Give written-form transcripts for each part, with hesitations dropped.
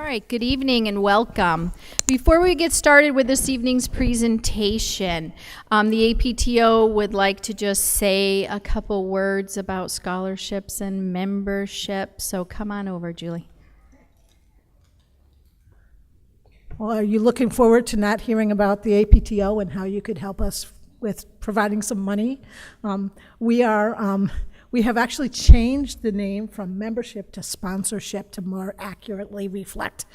All right, good evening and welcome. Before we get started with this evening's presentation, the APTO would like to just say a couple words about scholarships and membership. So come on over, Julie. Well, are you looking forward to not hearing about the APTO and how you could help us with providing some money? We have actually changed the name from membership to sponsorship to more accurately reflect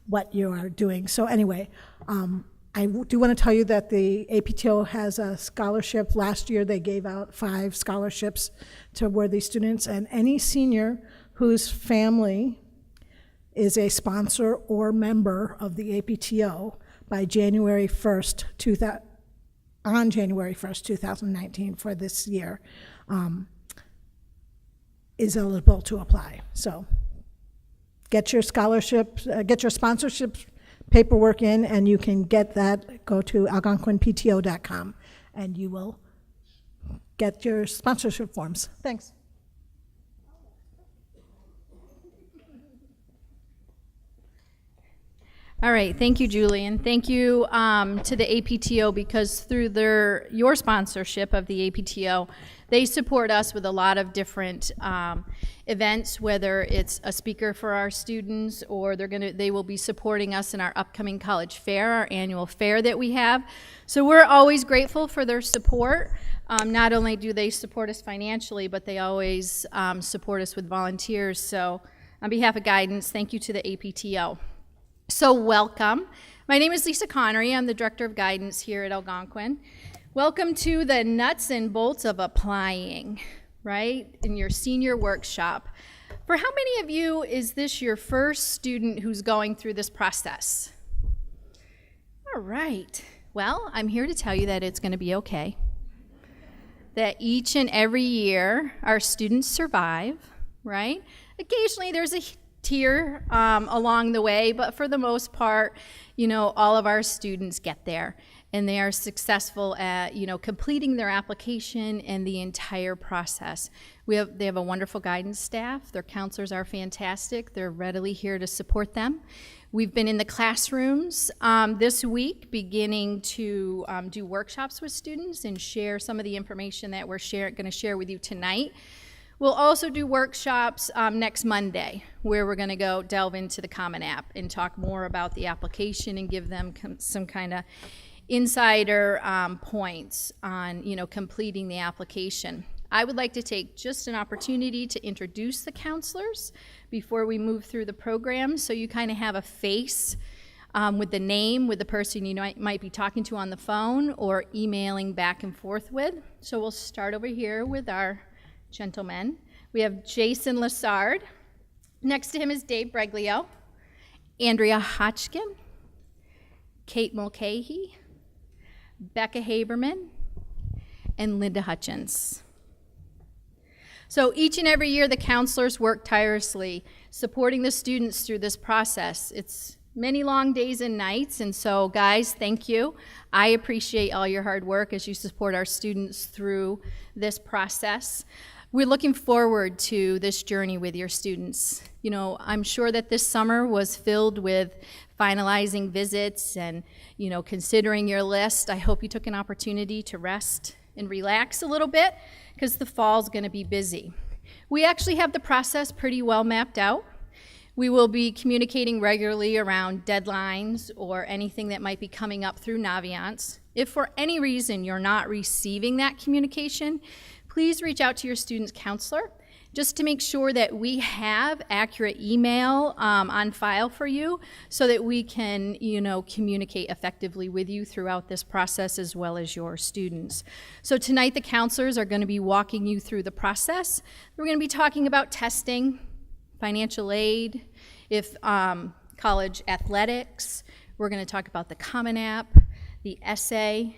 what you are doing. So anyway, I do want to tell you that the APTO has a scholarship. Last year they gave out 5 scholarships to worthy students, and any senior whose family is a sponsor or member of the APTO by January 1st, 2019 for this year, is eligible to apply. So get your scholarship, get your sponsorship paperwork in, and you can get that. Go to algonquinpto.com and you will get your sponsorship forms. Thanks. All right, thank you, Julie, and thank you to the APTO, because through your sponsorship of the APTO, they support us with a lot of different events, whether it's a speaker for our students or they will be supporting us in our upcoming college fair, our annual fair that we have. So we're always grateful for their support. Not only do they support us financially, but they always support us with volunteers. So on behalf of Guidance, thank you to the APTO. So welcome. My name is Lisa Connery. I'm the Director of Guidance here at Algonquin. Welcome to the nuts and bolts of applying, right, in your senior workshop. For how many of you is this your first student who's going through this process? All right. Well, I'm here to tell you that it's going to be okay. That each and every year our students survive, right? Occasionally there's a tear along the way, but for the most part, all of our students get there, and they are successful at, completing their application and the entire process. They have a wonderful guidance staff. Their counselors are fantastic. They're readily here to support them. We've been in the classrooms this week, beginning to do workshops with students and share some of the information that we're going to share with you tonight. We'll also do workshops next Monday, where we're going to go delve into the Common App and talk more about the application and give them some kind of insider points on, completing the application. I would like to take just an opportunity to introduce the counselors before we move through the program, so you kind of have a face with the name, with the person you might be talking to on the phone or emailing back and forth with. So we'll start over here with our gentlemen. We have Jason Lassard. Next to him is Dave Breglio, Andrea Hotchkin, Kate Mulcahy, Becca Haberman, and Linda Hutchins. So each and every year the counselors work tirelessly supporting the students through this process. It's many long days and nights, and so guys, thank you. I appreciate all your hard work as you support our students through this process. We're looking forward to this journey with your students. I'm sure that this summer was filled with finalizing visits and, considering your list. I hope you took an opportunity to rest and relax a little bit, because the fall's going to be busy. We actually have the process pretty well mapped out. We will be communicating regularly around deadlines or anything that might be coming up through Naviance. If for any reason you're not receiving that communication, please reach out to your student's counselor just to make sure that we have accurate email on file for you, so that we can, communicate effectively with you throughout this process, as well as your students. So tonight the counselors are going to be walking you through the process. We're going to be talking about testing, financial aid, college athletics. We're going to talk about the Common App, the essay,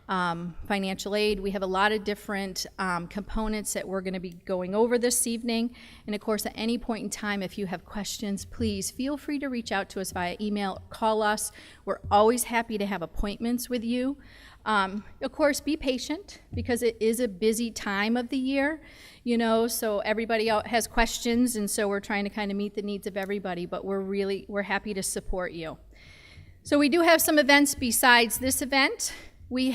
financial aid. We have a lot of different components that we're going to be going over this evening. And of course, at any point in time, if you have questions, please feel free to reach out to us via email, call us. We're always happy to have appointments with you. Of course, be patient because it is a busy time of the year, so everybody out has questions, and so we're trying to kind of meet the needs of everybody, but we're happy to support you. So we do have some events besides this event. We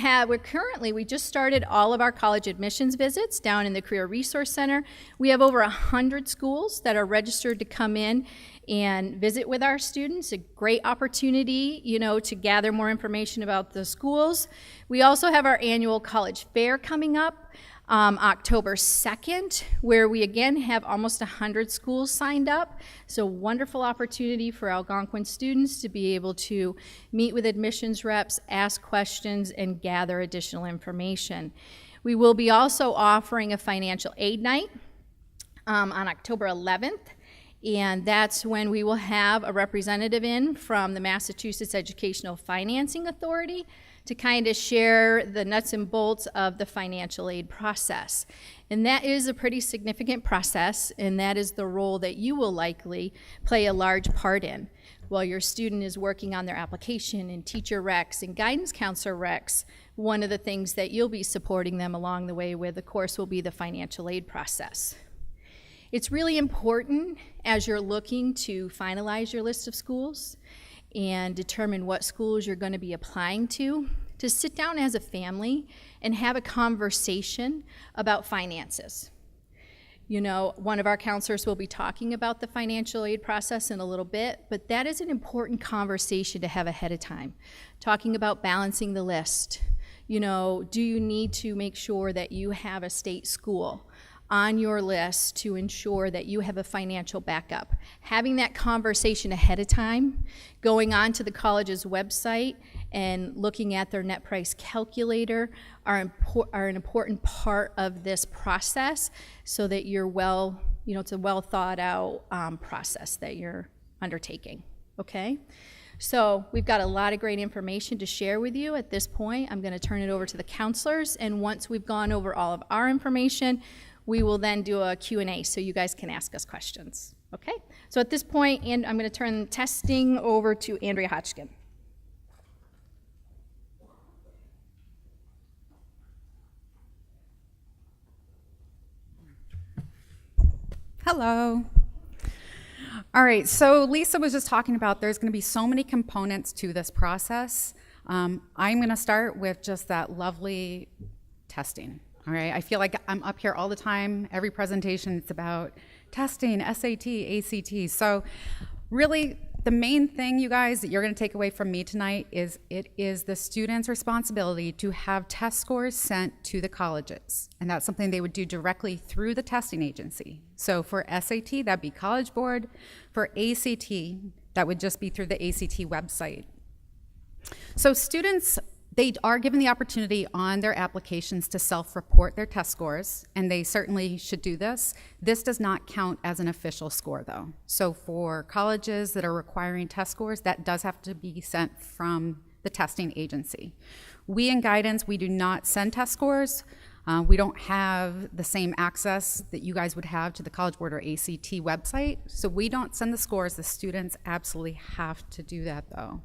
just started all of our college admissions visits down in the Career Resource Center. We have over 100 schools that are registered to come in and visit with our students. A great opportunity, to gather more information about the schools. We also have our annual college fair coming up October 2nd, where we again have almost 100 schools signed up. So wonderful opportunity for Algonquin students to be able to meet with admissions reps, ask questions, and gather additional information. We will be also offering a financial aid night on October 11th. And that's when we will have a representative in from the Massachusetts Educational Financing Authority to kind of share the nuts and bolts of the financial aid process. And that is a pretty significant process, and that is the role that you will likely play a large part in. While your student is working on their application and teacher recs and guidance counselor recs, one of the things that you'll be supporting them along the way with, of course, will be the financial aid process. It's really important as you're looking to finalize your list of schools and determine what schools you're going to be applying to sit down as a family and have a conversation about finances. One of our counselors will be talking about the financial aid process in a little bit, but that is an important conversation to have ahead of time. Talking about balancing the list. Do you need to make sure that you have a state school on your list to ensure that you have a financial backup? Having that conversation ahead of time, going on to the college's website and looking at their net price calculator are an important part of this process so that you're it's a well thought out process that you're undertaking, okay? So we've got a lot of great information to share with you at this point. I'm going to turn it over to the counselors, and once we've gone over all of our information, we will then do a Q&A so you guys can ask us questions, okay? So at this point, I'm going to turn testing over to Andrea Hodgkin. Hello. All right, so Lisa was just talking about there's going to be so many components to this process. I'm going to start with just that lovely testing. All right, I feel like I'm up here all the time. Every presentation, it's about testing, SAT, ACT. So really, the main thing, you guys, that you're going to take away from me tonight is it is the student's responsibility to have test scores sent to the colleges. And that's something they would do directly through the testing agency. So for SAT, that'd be College Board. For ACT, that would just be through the ACT website. So students, they are given the opportunity on their applications to self-report their test scores, and they certainly should do this. This does not count as an official score, though. So for colleges that are requiring test scores, that does have to be sent from the testing agency. We in guidance, we do not send test scores. We don't have the same access that you guys would have to the College Board or ACT website, so we don't send the scores. The students absolutely have to do that, though.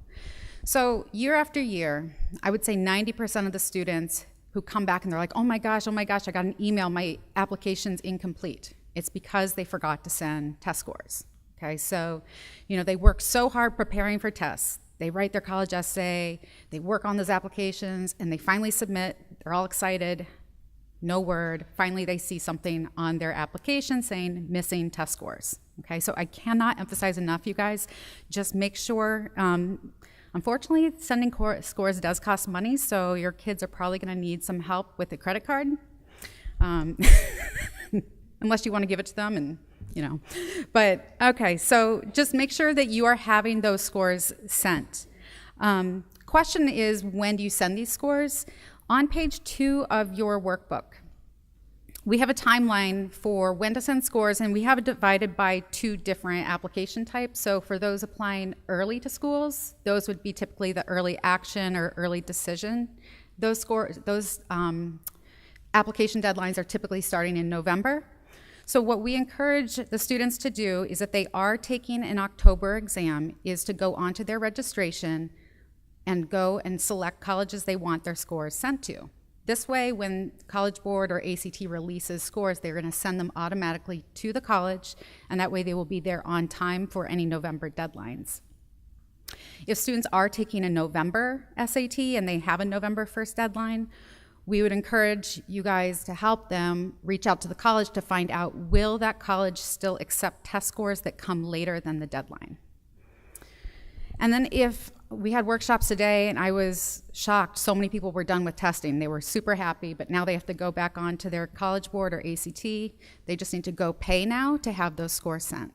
So year after year, I would say 90% of the students who come back and they're like, oh my gosh, I got an email, my application's incomplete. It's because they forgot to send test scores, okay? So, they work so hard preparing for tests. They write their college essay, they work on those applications, and they finally submit. They're all excited, no word. Finally, they see something on their application saying missing test scores, okay? So I cannot emphasize enough, you guys, just make sure, unfortunately, sending scores does cost money, so your kids are probably going to need some help with a credit card, unless you want to give it to them, and But okay, so just make sure that you are having those scores sent. Question is, when do you send these scores? On page 2 of your workbook, we have a timeline for when to send scores, and we have it divided by 2 different application types. So for those applying early to schools, those would be typically the early action or early decision Those application deadlines are typically starting in November. So what we encourage the students to do is, if they are taking an October exam, is to go onto their registration and go and select colleges they want their scores sent to. This way, when College Board or ACT releases scores, they're going to send them automatically to the college, and that way they will be there on time for any November deadlines. If students are taking a November SAT and they have a November 1st deadline, we would encourage you guys to help them reach out to the college to find out, will that college still accept test scores that come later than the deadline? And then if we had workshops today, and I was shocked, so many people were done with testing. They were super happy, but now they have to go back on to their College Board or ACT. They just need to go pay now to have those scores sent.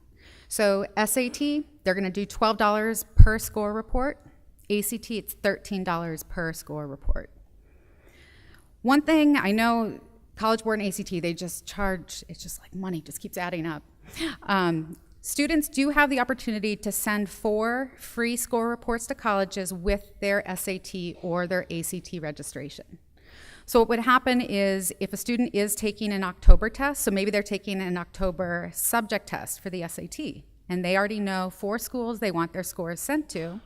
So SAT, they're gonna do $12 per score report. ACT, it's $13 per score report. One thing I know, College Board and ACT, they just charge, it's just like money just keeps adding up. Students do have the opportunity to send 4 free score reports to colleges with their SAT or their ACT registration. So what would happen is, if a student is taking an October test, so maybe they're taking an October subject test for the SAT, and they already know 4 schools they want their scores sent to,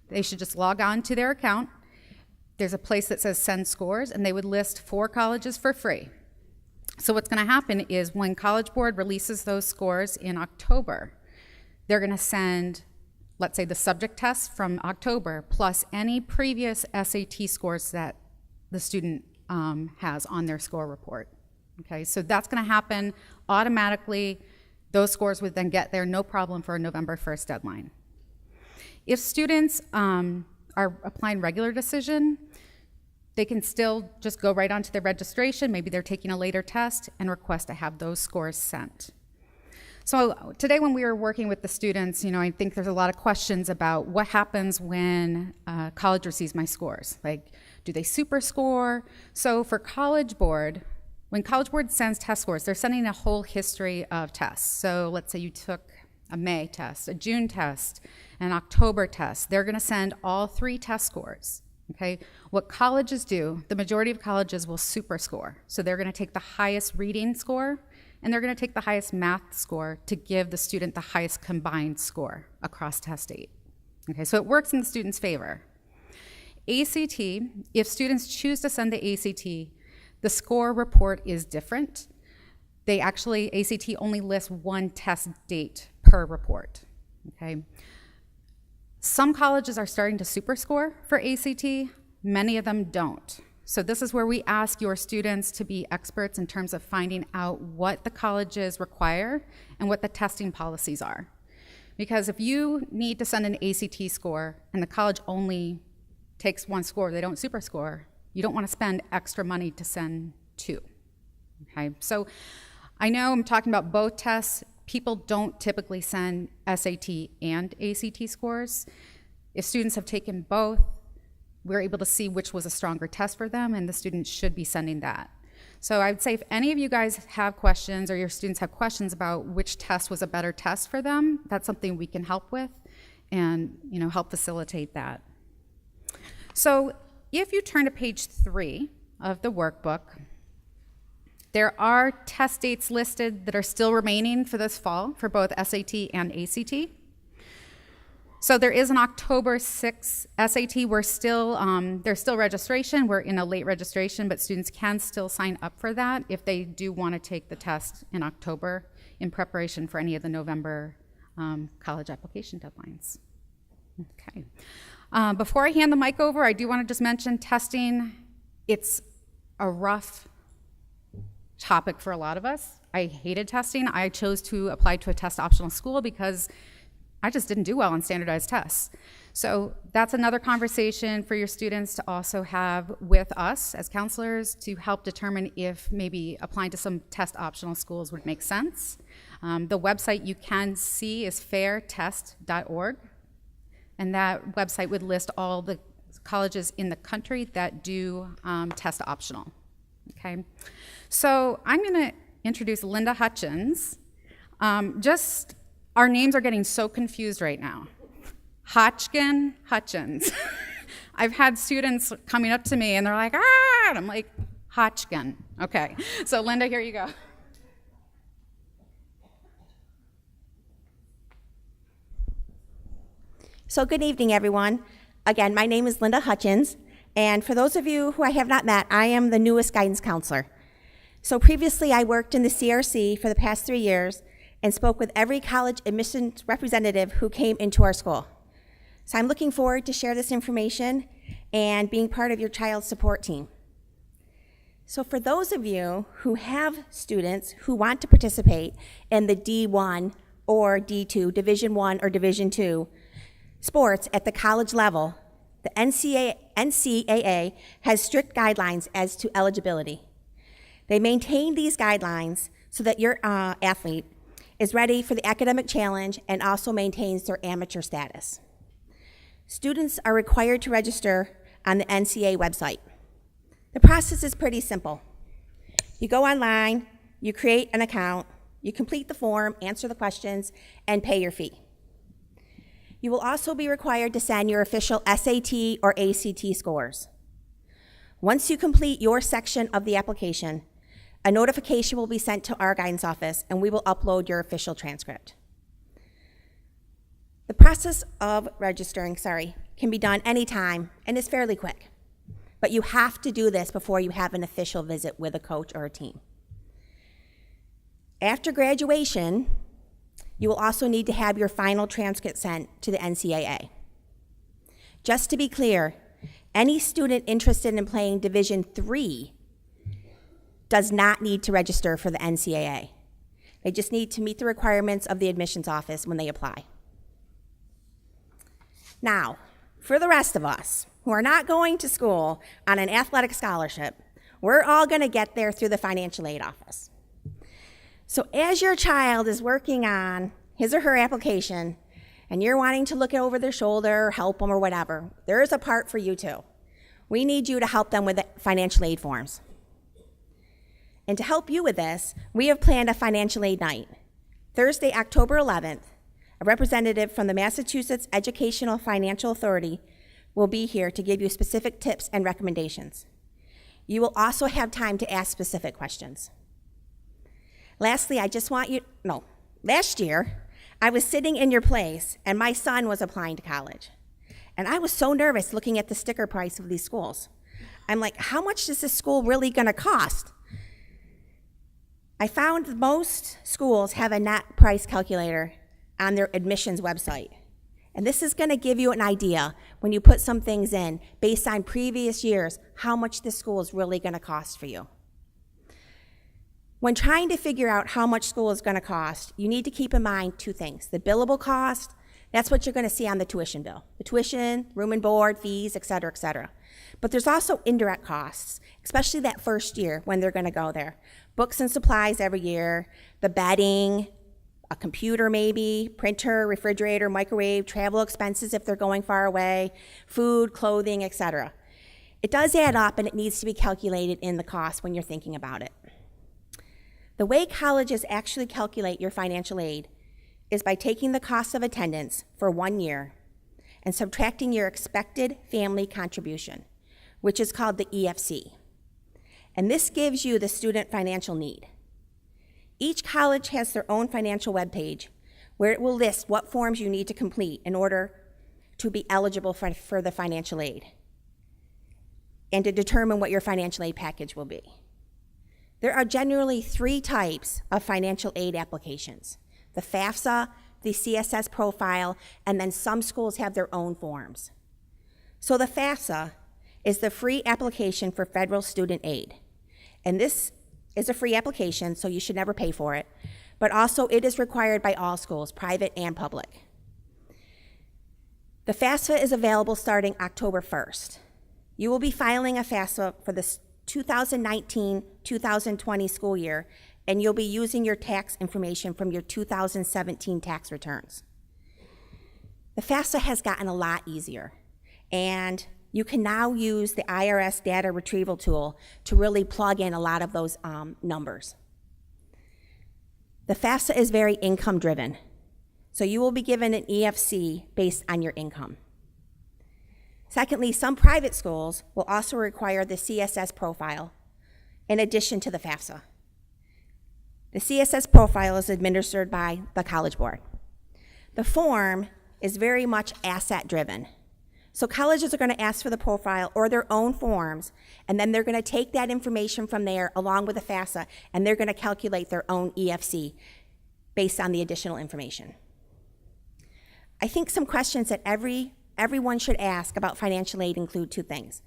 they should just log on to their account. There's a place that says send scores, and they would list 4 colleges for free. So what's going to happen is, when College Board releases those scores in October, they're going to send, let's say, the subject test from October plus any previous SAT scores that the student has on their score report. Okay, so that's going to happen automatically. Those scores would then get there, no problem, for a November 1st deadline. If students are applying regular decision, they can still just go right onto their registration. Maybe they're taking a later test and request to have those scores sent. So today, when we were working with the students, I think there's a lot of questions about what happens when college receives my scores. Like, do they super score? So for College Board, when College Board sends test scores, they're sending a whole history of tests. So let's say you took a May test, a June test, an October test. They're going to send all 3 test scores. Okay, what colleges do, the majority of colleges will super score. So they're going to take the highest reading score, and they're going to take the highest math score to give the student the highest combined score across test 8. Okay, so it works in the student's favor. ACT, if students choose to send the ACT, the score report is different. They actually, ACT only lists 1 test date per report. Okay. Some colleges are starting to super score for ACT, many of them don't. So this is where we ask your students to be experts in terms of finding out what the colleges require and what the testing policies are. Because if you need to send an ACT score and the college only takes 1 score, they don't super score, you don't want to spend extra money to send 2. Okay, so I know I'm talking about both tests. People don't typically send SAT and ACT scores. If students have taken both, we're able to see which was a stronger test for them, and the students should be sending that. So I would say, if any of you guys have questions, or your students have questions about which test was a better test for them, that's something we can help with and help facilitate that. So if you turn to page 3 of the workbook, there are test dates listed that are still remaining for this fall for both SAT and ACT. So there is an October 6th SAT. There's still registration. We're in a late registration, but students can still sign up for that if they do want to take the test in October in preparation for any of the November college application deadlines. Okay. Before I hand the mic over, I do want to just mention testing. It's a rough topic for a lot of us. I hated testing. I chose to apply to a test optional school because I just didn't do well on standardized tests. So that's another conversation for your students to also have with us as counselors to help determine if maybe applying to some test optional schools would make sense. The website you can see is fairtest.org, and that website would list all the colleges in the country that do test optional. Okay, so I'm going to introduce Linda Hutchins. Our names are getting so confused right now. Hutchins. I've had students coming up to me and they're like, ah, and I'm like, Hodgkin. Okay, so Linda, here you go. So good evening, everyone. Again, my name is Linda Hutchins, and for those of you who I have not met, I am the newest guidance counselor. So previously, I worked in the CRC for the past 3 years and spoke with every college admissions representative who came into our school. So I'm looking forward to share this information and being part of your child's support team. So for those of you who have students who want to participate in the D1 or D2, Division I or Division II, sports at the college level, the NCAA has strict guidelines as to eligibility. They maintain these guidelines so that your athlete is ready for the academic challenge and also maintains their amateur status. Students are required to register on the NCAA website. The process is pretty simple. You go online, you create an account, you complete the form, answer the questions, and pay your fee. You will also be required to send your official SAT or ACT scores. Once you complete your section of the application, a notification will be sent to our guidance office and we will upload your official transcript. The process of registering, can be done anytime and is fairly quick, but you have to do this before you have an official visit with a coach or a team. After graduation, you will also need to have your final transcript sent to the NCAA. Just to be clear, any student interested in playing Division III does not need to register for the NCAA. They just need to meet the requirements of the admissions office when they apply. Now, for the rest of us who are not going to school on an athletic scholarship, we're all going to get there through the financial aid office. So as your child is working on his or her application and you're wanting to look over their shoulder or help them or whatever, there is a part for you too. We need you to help them with the financial aid forms. And to help you with this, we have planned a financial aid night. Thursday, October 11th, a representative from the Massachusetts Educational Financial Authority will be here to give you specific tips and recommendations. You will also have time to ask specific questions. Lastly, last year, I was sitting in your place and my son was applying to college. And I was so nervous looking at the sticker price of these schools. I'm like, how much is this school really gonna cost? I found most schools have a net price calculator on their admissions website. And this is gonna give you an idea when you put some things in based on previous years, how much this school is really gonna cost for you. When trying to figure out how much school is gonna cost, you need to keep in mind 2 things. The billable cost, that's what you're gonna see on the tuition bill. The tuition, room and board, fees, et cetera, et cetera. But there's also indirect costs, especially that first year when they're gonna go there. Books and supplies every year, the bedding, a computer maybe, printer, refrigerator, microwave, travel expenses if they're going far away, food, clothing, et cetera. It does add up and it needs to be calculated in the cost when you're thinking about it. The way colleges actually calculate your financial aid is by taking the cost of attendance for 1 year and subtracting your expected family contribution, which is called the EFC. And this gives you the student financial need. Each college has their own financial webpage where it will list what forms you need to complete in order to be eligible for the financial aid and to determine what your financial aid package will be. There are generally 3 types of financial aid applications: the FAFSA, the CSS profile, and then some schools have their own forms. So the FAFSA is the free application for federal student aid. And this is a free application, so you should never pay for it, but also it is required by all schools, private and public. The FAFSA is available starting October 1st. You will be filing a FAFSA for the 2019-2020 school year, and you'll be using your tax information from your 2017 tax returns. The FAFSA has gotten a lot easier, and you can now use the IRS data retrieval tool to really plug in a lot of those numbers. The FAFSA is very income driven, so you will be given an EFC based on your income. Secondly, some private schools will also require the CSS profile in addition to the FAFSA. The CSS profile is administered by the College Board. The form is very much asset-driven. So colleges are going to ask for the profile or their own forms, and then they're going to take that information from there along with the FAFSA, and they're going to calculate their own EFC based on the additional information. I think some questions that everyone should ask about financial aid include two things.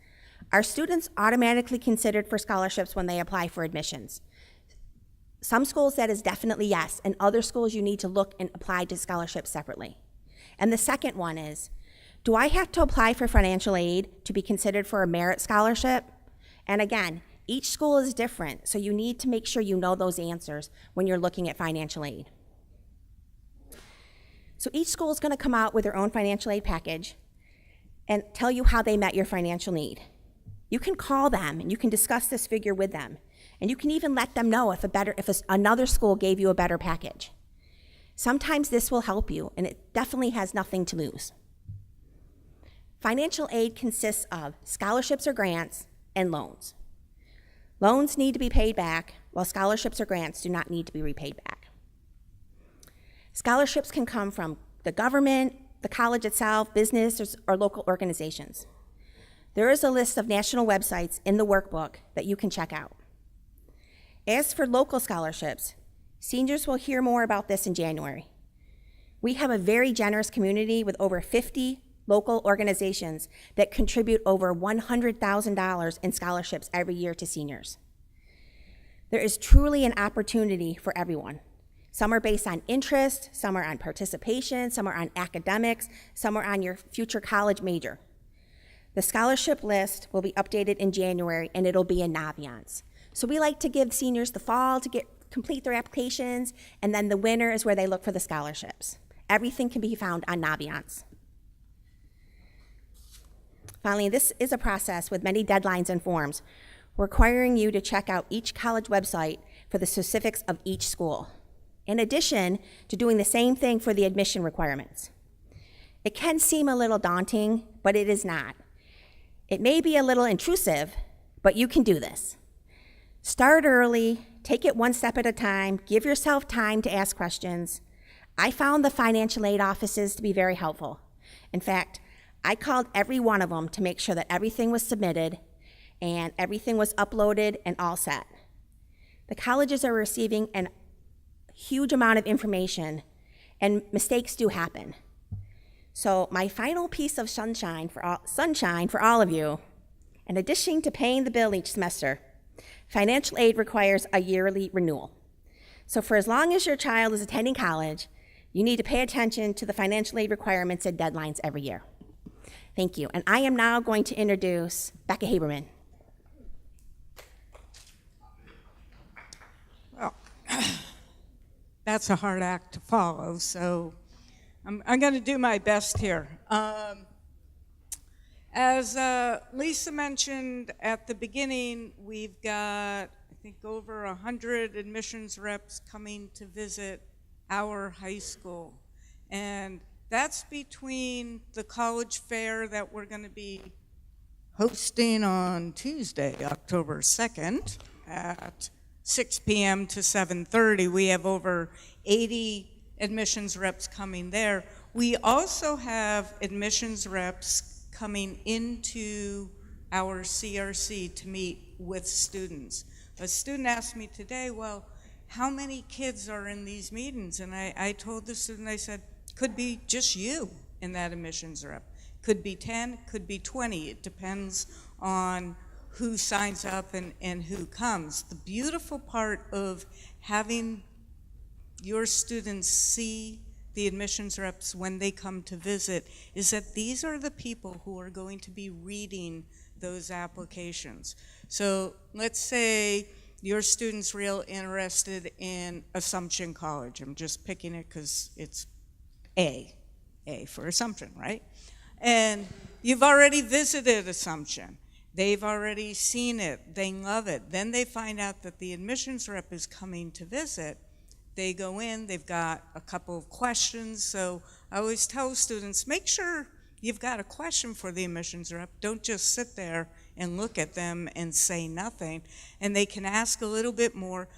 Are students automatically considered for scholarships when they apply for admissions? Some schools that is definitely yes, and other schools you need to look and apply to scholarships separately. And the second one is, do I have to apply for financial aid to be considered for a merit scholarship? And again, each school is different, so you need to make sure you know those answers when you're looking at financial aid. So each school is going to come out with their own financial aid package and tell you how they met your financial need. You can call them and you can discuss this figure with them. And you can even let them know if another school gave you a better package. Sometimes this will help you, and it definitely has nothing to lose. Financial aid consists of scholarships or grants and loans. Loans need to be paid back, while scholarships or grants do not need to be repaid back. Scholarships can come from the government, the college itself, business, or local organizations. There is a list of national websites in the workbook that you can check out. As for local scholarships, seniors will hear more about this in January. We have a very generous community with over 50 local organizations that contribute over $100,000 in scholarships every year to seniors. There is truly an opportunity for everyone. Some are based on interest, some are on participation, some are on academics, some are on your future college major. The scholarship list will be updated in January, and it'll be in Naviance. So we like to give seniors the fall to complete their applications, and then the winter is where they look for the scholarships. Everything can be found on Naviance. Finally, this is a process with many deadlines and forms, requiring you to check out each college website for the specifics of each school, in addition to doing the same thing for the admission requirements. It can seem a little daunting, but it is not. It may be a little intrusive, but you can do this. Start early, take it one step at a time, give yourself time to ask questions. I found the financial aid offices to be very helpful. In fact, I called every one of them to make sure that everything was submitted and everything was uploaded and all set. The colleges are receiving a huge amount of information, and mistakes do happen. So my final piece of sunshine for all of you, in addition to paying the bill each semester, financial aid requires a yearly renewal. So for as long as your child is attending college, you need to pay attention to the financial aid requirements and deadlines every year. Thank you. And I am now going to introduce Becca Haberman. Well, that's a hard act to follow, so I'm going to do my best here. As Lisa mentioned at the beginning, we've got, I think, over 100 admissions reps coming to visit our high school. And that's between the college fair that we're going to be hosting on Tuesday, October 2nd at 6 p.m. to 7:30. We have over 80 admissions reps coming there. We also have admissions reps coming into our CRC to meet with students. A student asked me today, well, how many kids are in these meetings? And I told the student, I said, could be just you in that admissions rep. Could be 10, could be 20. It depends on who signs up and who comes. The beautiful part of having your students see the admissions reps when they come to visit is that these are the people who are going to be reading those applications. So let's say your student's real interested in Assumption College. I'm just picking it because it's A for Assumption, right? And you've already visited Assumption. They've already seen it. They love it. Then they find out that the admissions rep is coming to visit. They go in, they've got a couple of questions. So I always tell students, make sure you've got a question for the admissions rep, don't just sit there and look at them and say nothing, and they can ask a little bit more.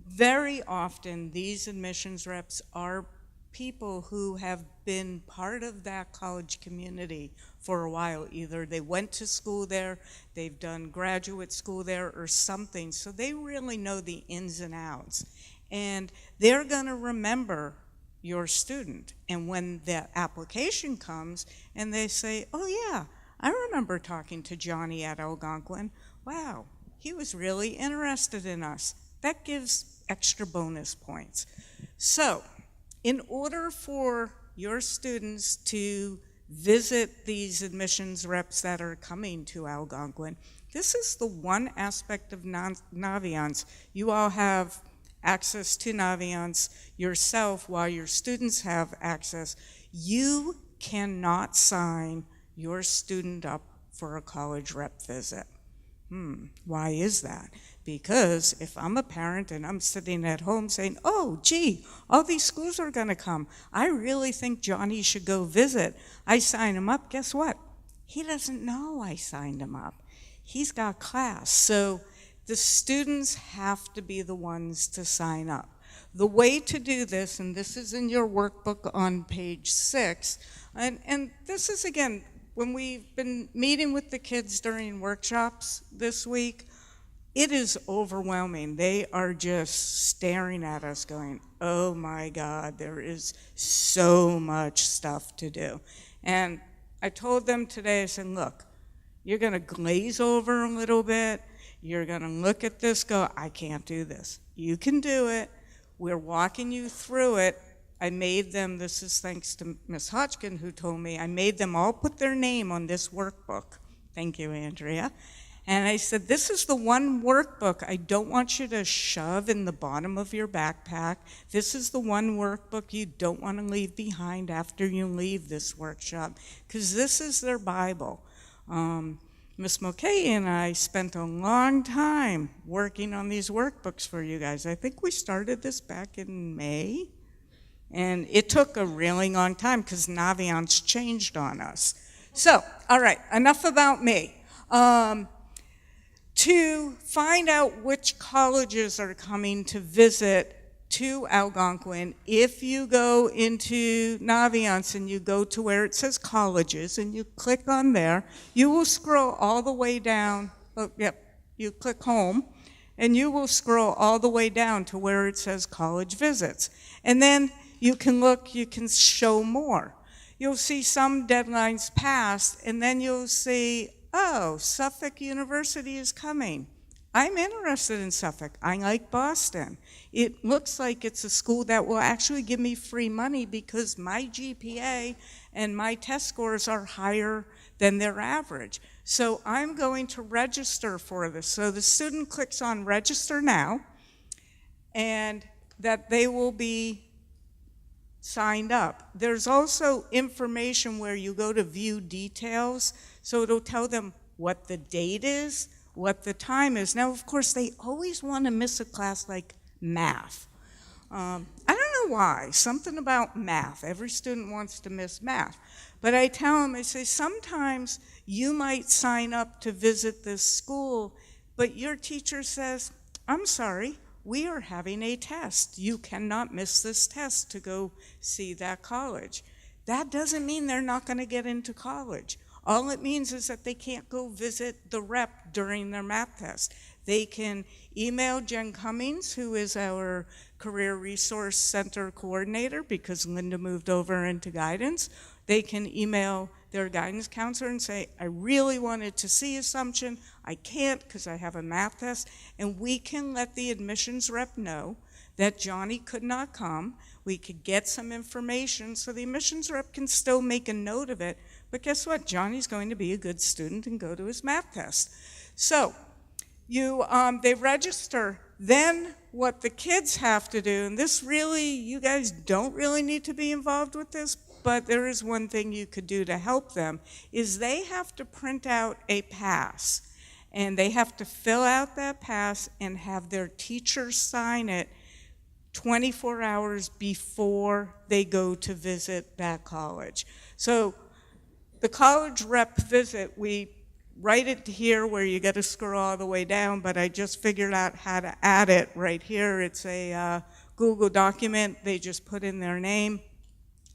Very often, these admissions reps are people who have been part of that college community for a while. Either they went to school there, they've done graduate school there or something, so they really know the ins and outs. And they're gonna remember your student. And when the application comes and they say, oh yeah, I remember talking to Johnny at Algonquin. Wow, he was really interested in us. That gives extra bonus points. So, in order for your students to visit these admissions reps that are coming to Algonquin, this is the one aspect of Naviance. You all have access to Naviance yourself while your students have access. You cannot sign your student up for a college rep visit. Why is that? Because if I'm a parent and I'm sitting at home saying, oh, gee, all these schools are gonna come. I really think Johnny should go visit. I sign him up, guess what? He doesn't know I signed him up. He's got class. So the students have to be the ones to sign up. The way to do this, and this is in your workbook on page 6, and this is, again, when we've been meeting with the kids during workshops this week, it is overwhelming. They are just staring at us going, oh my God, there is so much stuff to do. And I told them today, I said, look, you're gonna glaze over a little bit, you're gonna look at this, go, I can't do this. You can do it, we're walking you through it. I made them, this is thanks to Ms. Hodgkin who told me, I made them all put their name on this workbook. Thank you, Andrea. And I said, this is the one workbook I don't want you to shove in the bottom of your backpack. This is the one workbook you don't want to leave behind after you leave this workshop, because this is their Bible. Ms. Mulcahy and I spent a long time working on these workbooks for you guys. I think we started this back in May. And it took a really long time because Naviance changed on us. So, all right, enough about me. To find out which colleges are coming to visit to Algonquin, if you go into Naviance and you go to where it says colleges and you click on there, you will scroll all the way down. Oh, yep, you click home and you will scroll all the way down to where it says college visits. And then you can look, you can show more. You'll see some deadlines passed, and then you'll see, oh, Suffolk University is coming. I'm interested in Suffolk. I like Boston. It looks like it's a school that will actually give me free money because my GPA and my test scores are higher than their average. So I'm going to register for this. So the student clicks on register now, and that they will be signed up. There's also information where you go to view details, so it'll tell them what the date is, what the time is. Now, of course, they always want to miss a class like math. I don't know why, something about math. Every student wants to miss math. But I tell them, I say, sometimes you might sign up to visit this school, but your teacher says, I'm sorry, we are having a test. You cannot miss this test to go see that college. That doesn't mean they're not going to get into college. All it means is that they can't go visit the rep during their math test. They can email Jen Cummings, who is our Career Resource Center coordinator, because Linda moved over into guidance. They can email their guidance counselor and say, I really wanted to see Assumption. I can't because I have a math test. And we can let the admissions rep know that Johnny could not come. We could get some information so the admissions rep can still make a note of it. But guess what? Johnny's going to be a good student and go to his math test. So they register. Then what the kids have to do, and this really, you guys don't really need to be involved with this, but there is one thing you could do to help them, is they have to print out a pass. And they have to fill out that pass and have their teacher sign it 24 hours before they go to visit that college. So the college rep visit, we write it here where you got to scroll all the way down, but I just figured out how to add it right here. It's a Google document. They just put in their name.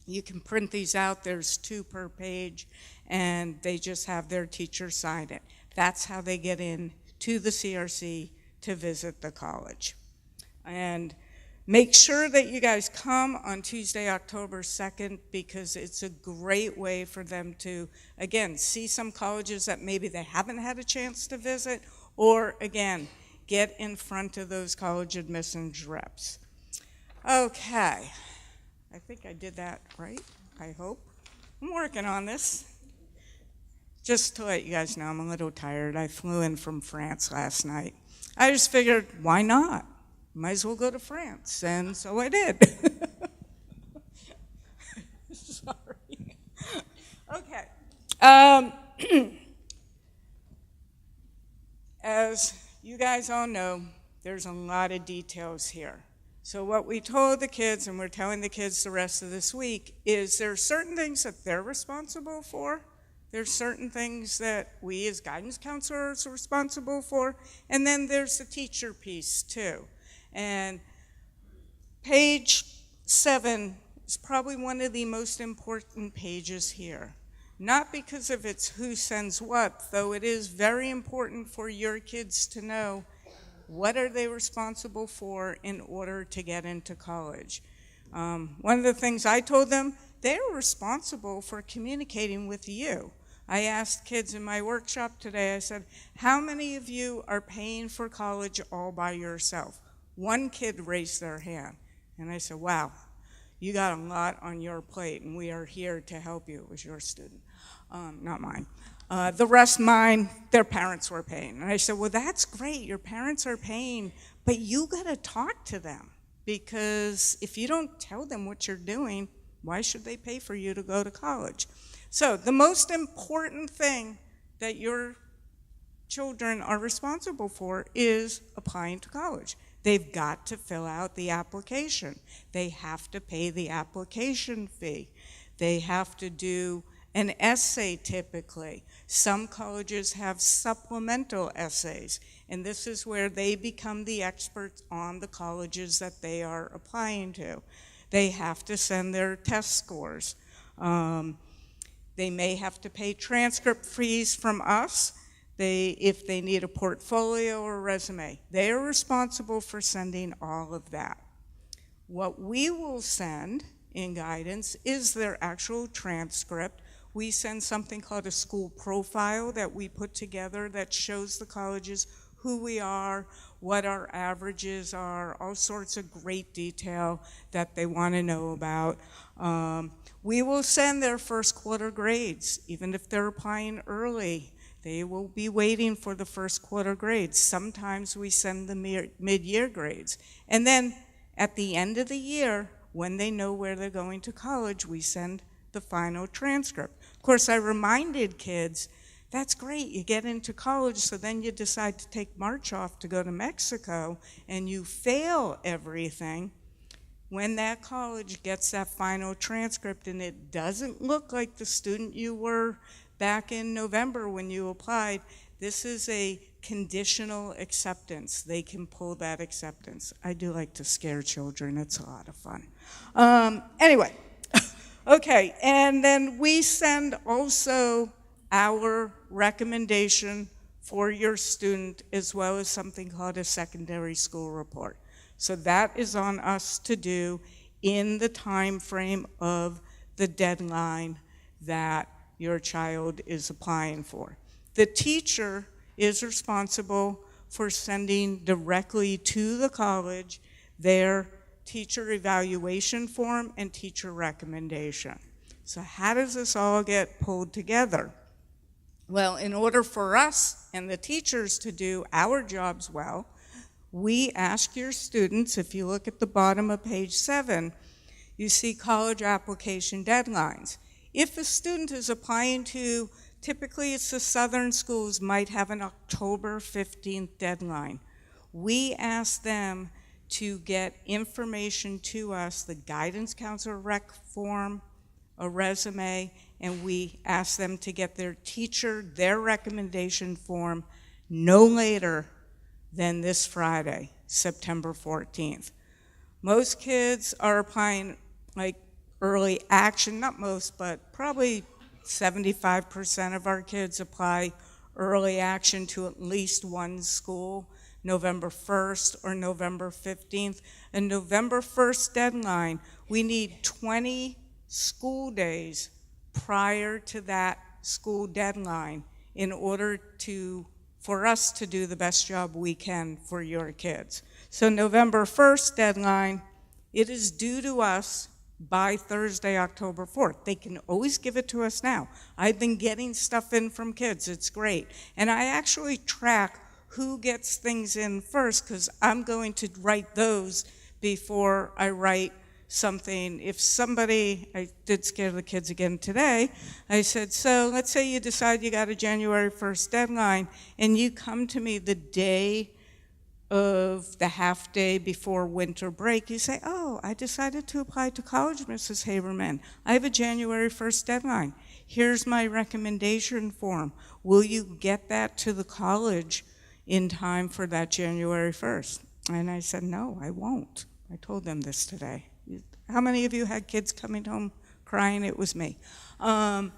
You can print these out. There's 2 per page, and they just have their teacher sign it. That's how they get in to the CRC to visit the college. And make sure that you guys come on Tuesday, October 2nd, because it's a great way for them to, again, see some colleges that maybe they haven't had a chance to visit, or, again, get in front of those college admissions reps. Okay, I think I did that right, I hope. I'm working on this. Just to let you guys know, I'm a little tired. I flew in from France last night. I just figured, why not? Might as well go to France, and so I did. Sorry. Okay. As you guys all know, there's a lot of details here. So what we told the kids, and we're telling the kids the rest of this week, is there are certain things that they're responsible for. There's certain things that we as guidance counselors are responsible for, and then there's the teacher piece too. And page 7 is probably one of the most important pages here. Not because of its who sends what, though it is very important for your kids to know what are they responsible for in order to get into college. One of the things I told them, they're responsible for communicating with you. I asked kids in my workshop today, I said, how many of you are paying for college all by yourself? One kid raised their hand, and I said, wow, you got a lot on your plate, and we are here to help you. It was your student, not mine. The rest mine, their parents were paying. And I said, well, that's great, your parents are paying, but you gotta talk to them, because if you don't tell them what you're doing, why should they pay for you to go to college? So the most important thing that your children are responsible for is applying to college. They've got to fill out the application. They have to pay the application fee. They have to do an essay typically. Some colleges have supplemental essays, and this is where they become the experts on the colleges that they are applying to. They have to send their test scores. They may have to pay transcript fees from us if they need a portfolio or resume. They are responsible for sending all of that. What we will send in guidance is their actual transcript. We send something called a school profile that we put together that shows the colleges who we are, what our averages are, all sorts of great detail that they want to know about. We will send their first quarter grades, even if they're applying early. They will be waiting for the first quarter grades. Sometimes we send the mid-year grades. And then at the end of the year, when they know where they're going to college, we send the final transcript. Of course, I reminded kids, that's great, you get into college, so then you decide to take March off to go to Mexico, and you fail everything. When that college gets that final transcript and it doesn't look like the student you were back in November when you applied, this is a conditional acceptance. They can pull that acceptance. I do like to scare children, it's a lot of fun. Anyway, okay, and then we send also our recommendation for your student as well as something called a secondary school report. So that is on us to do in the time frame of the deadline that your child is applying for. The teacher is responsible for sending directly to the college their teacher evaluation form and teacher recommendation. So how does this all get pulled together? Well, in order for us and the teachers to do our jobs well, we ask your students, if you look at the bottom of page 7, you see college application deadlines. If a student is applying to, typically it's the southern schools, might have an October 15th deadline. We ask them to get information to us, the guidance counselor rec form, a resume, and we ask them to get their teacher their recommendation form no later than this Friday, September 14th. Most kids are applying like early action, not most, but probably 75% of our kids apply early action to at least one school, November 1st or November 15th. A November 1st deadline, we need 20 school days prior to that school deadline in order for us to do the best job we can for your kids. So November 1st deadline, it is due to us by Thursday, October 4th. They can always give it to us now. I've been getting stuff in from kids, it's great. And I actually track who gets things in first, because I'm going to write those before I write something. If somebody, I did scare the kids again today, I said, so let's say you decide you got a January 1st deadline, and you come to me the day of the half day before winter break, you say, oh, I decided to apply to college, Mrs. Haberman. I have a January 1st deadline. Here's my recommendation form. Will you get that to the college in time for that January 1st? And I said, no, I won't. I told them this today. How many of you had kids coming home crying? It was me. But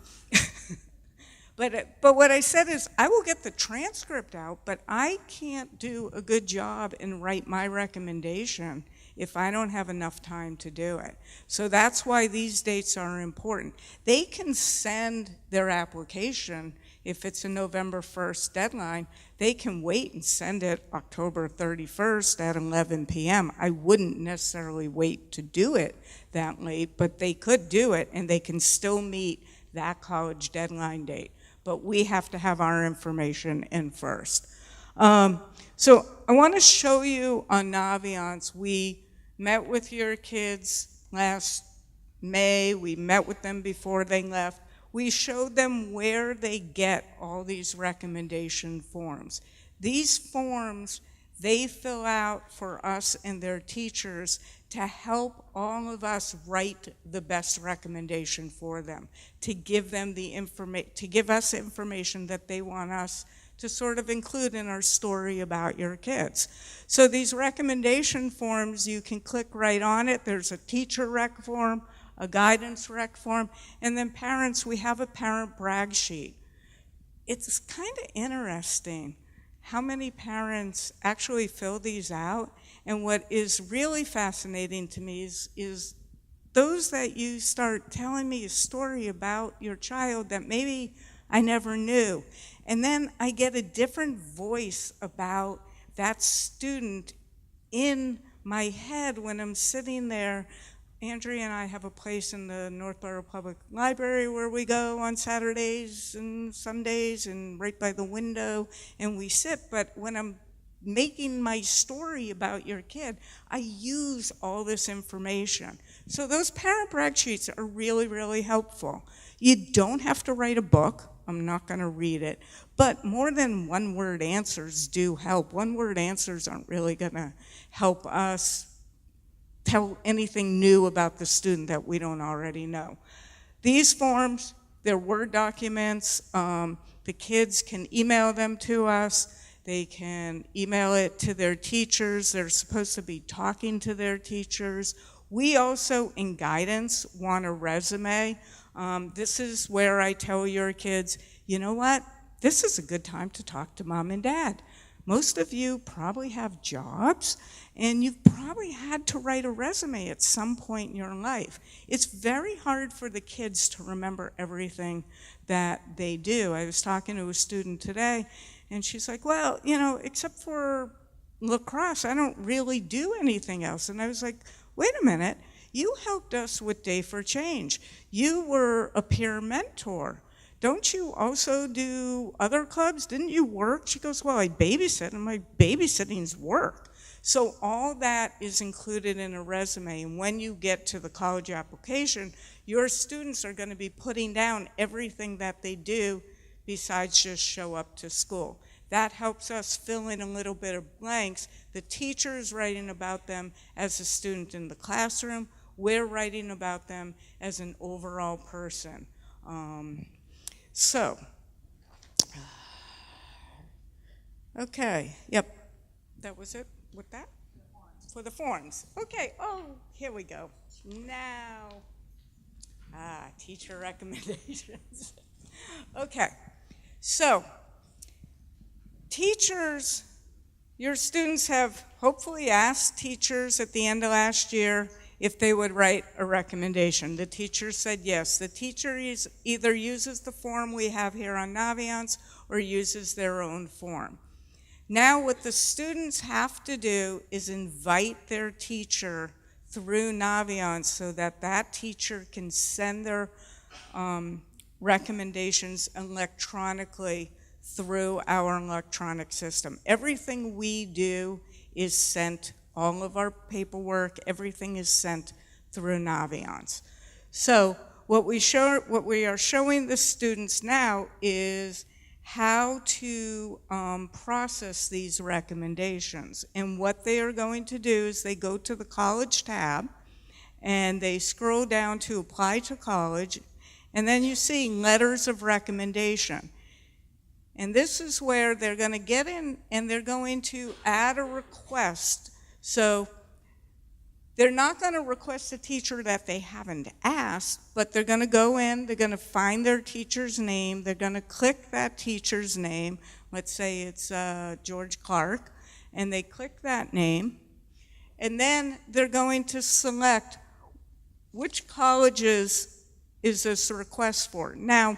what I said is, I will get the transcript out, but I can't do a good job and write my recommendation if I don't have enough time to do it. So that's why these dates are important. They can send their application, if it's a November 1st deadline, they can wait and send it October 31st at 11 p.m. I wouldn't necessarily wait to do it that late, but they could do it, and they can still meet that college deadline date. But we have to have our information in first. So I want to show you on Naviance. We met with your kids last May. We met with them before they left. We showed them where they get all these recommendation forms. These forms, they fill out for us and their teachers to help all of us write the best recommendation for them, to give them to give us information that they want us to sort of include in our story about your kids. So these recommendation forms, you can click right on it. There's a teacher rec form, a guidance rec form, and then parents, we have a parent brag sheet. It's kind of interesting how many parents actually fill these out. And what is really fascinating to me is those that you start telling me a story about your child that maybe I never knew. And then I get a different voice about that student in my head when I'm sitting there. Andrea and I have a place in the Northborough Public Library where we go on Saturdays and Sundays, and right by the window, and we sit. But when I'm making my story about your kid, I use all this information. So those parent brag sheets are really, really helpful. You don't have to write a book. I'm not going to read it. But more than one-word answers do help. One-word answers aren't really going to help us tell anything new about the student that we don't already know. These forms, they're Word documents. The kids can email them to us. They can email it to their teachers. They're supposed to be talking to their teachers. We also, in guidance, want a resume. This is where I tell your kids, you know what? This is a good time to talk to mom and dad. Most of you probably have jobs, and you've probably had to write a resume at some point in your life. It's very hard for the kids to remember everything that they do. I was talking to a student today, and she's like, well, you know, except for lacrosse, I don't really do anything else. And I was like, wait a minute, you helped us with Day for Change. You were a peer mentor. Don't you also do other clubs? Didn't you work? She goes, well, I babysit, and my babysitting's work. So all that is included in a resume, and when you get to the college application, your students are going to be putting down everything that they do besides just show up to school. That helps us fill in a little bit of blanks. The teacher is writing about them as a student in the classroom. We're writing about them as an overall person. So, okay, yep, that was it with that? For the forms. Okay, oh, here we go. Now, teacher recommendations. Okay, so teachers, your students have hopefully asked teachers at the end of last year if they would write a recommendation. The teacher said yes. The teacher either uses the form we have here on Naviance or uses their own form. Now what the students have to do is invite their teacher through Naviance so that that teacher can send their recommendations electronically through our electronic system. Everything we do is sent, all of our paperwork, everything is sent through Naviance. So what we are showing the students now is how to process these recommendations. And what they are going to do is they go to the college tab and they scroll down to apply to college, and then you see letters of recommendation. And this is where they're going to get in and they're going to add a request. So they're not going to request a teacher that they haven't asked, but they're going to go in, they're going to find their teacher's name, they're going to click that teacher's name. Let's say it's George Clark, and they click that name, and then they're going to select which colleges is this request for. Now,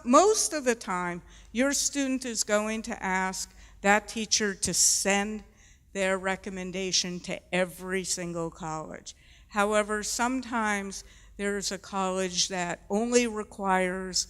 most of the time, your student is going to ask that teacher to send their recommendation to every single college. However, sometimes there's a college that only requires,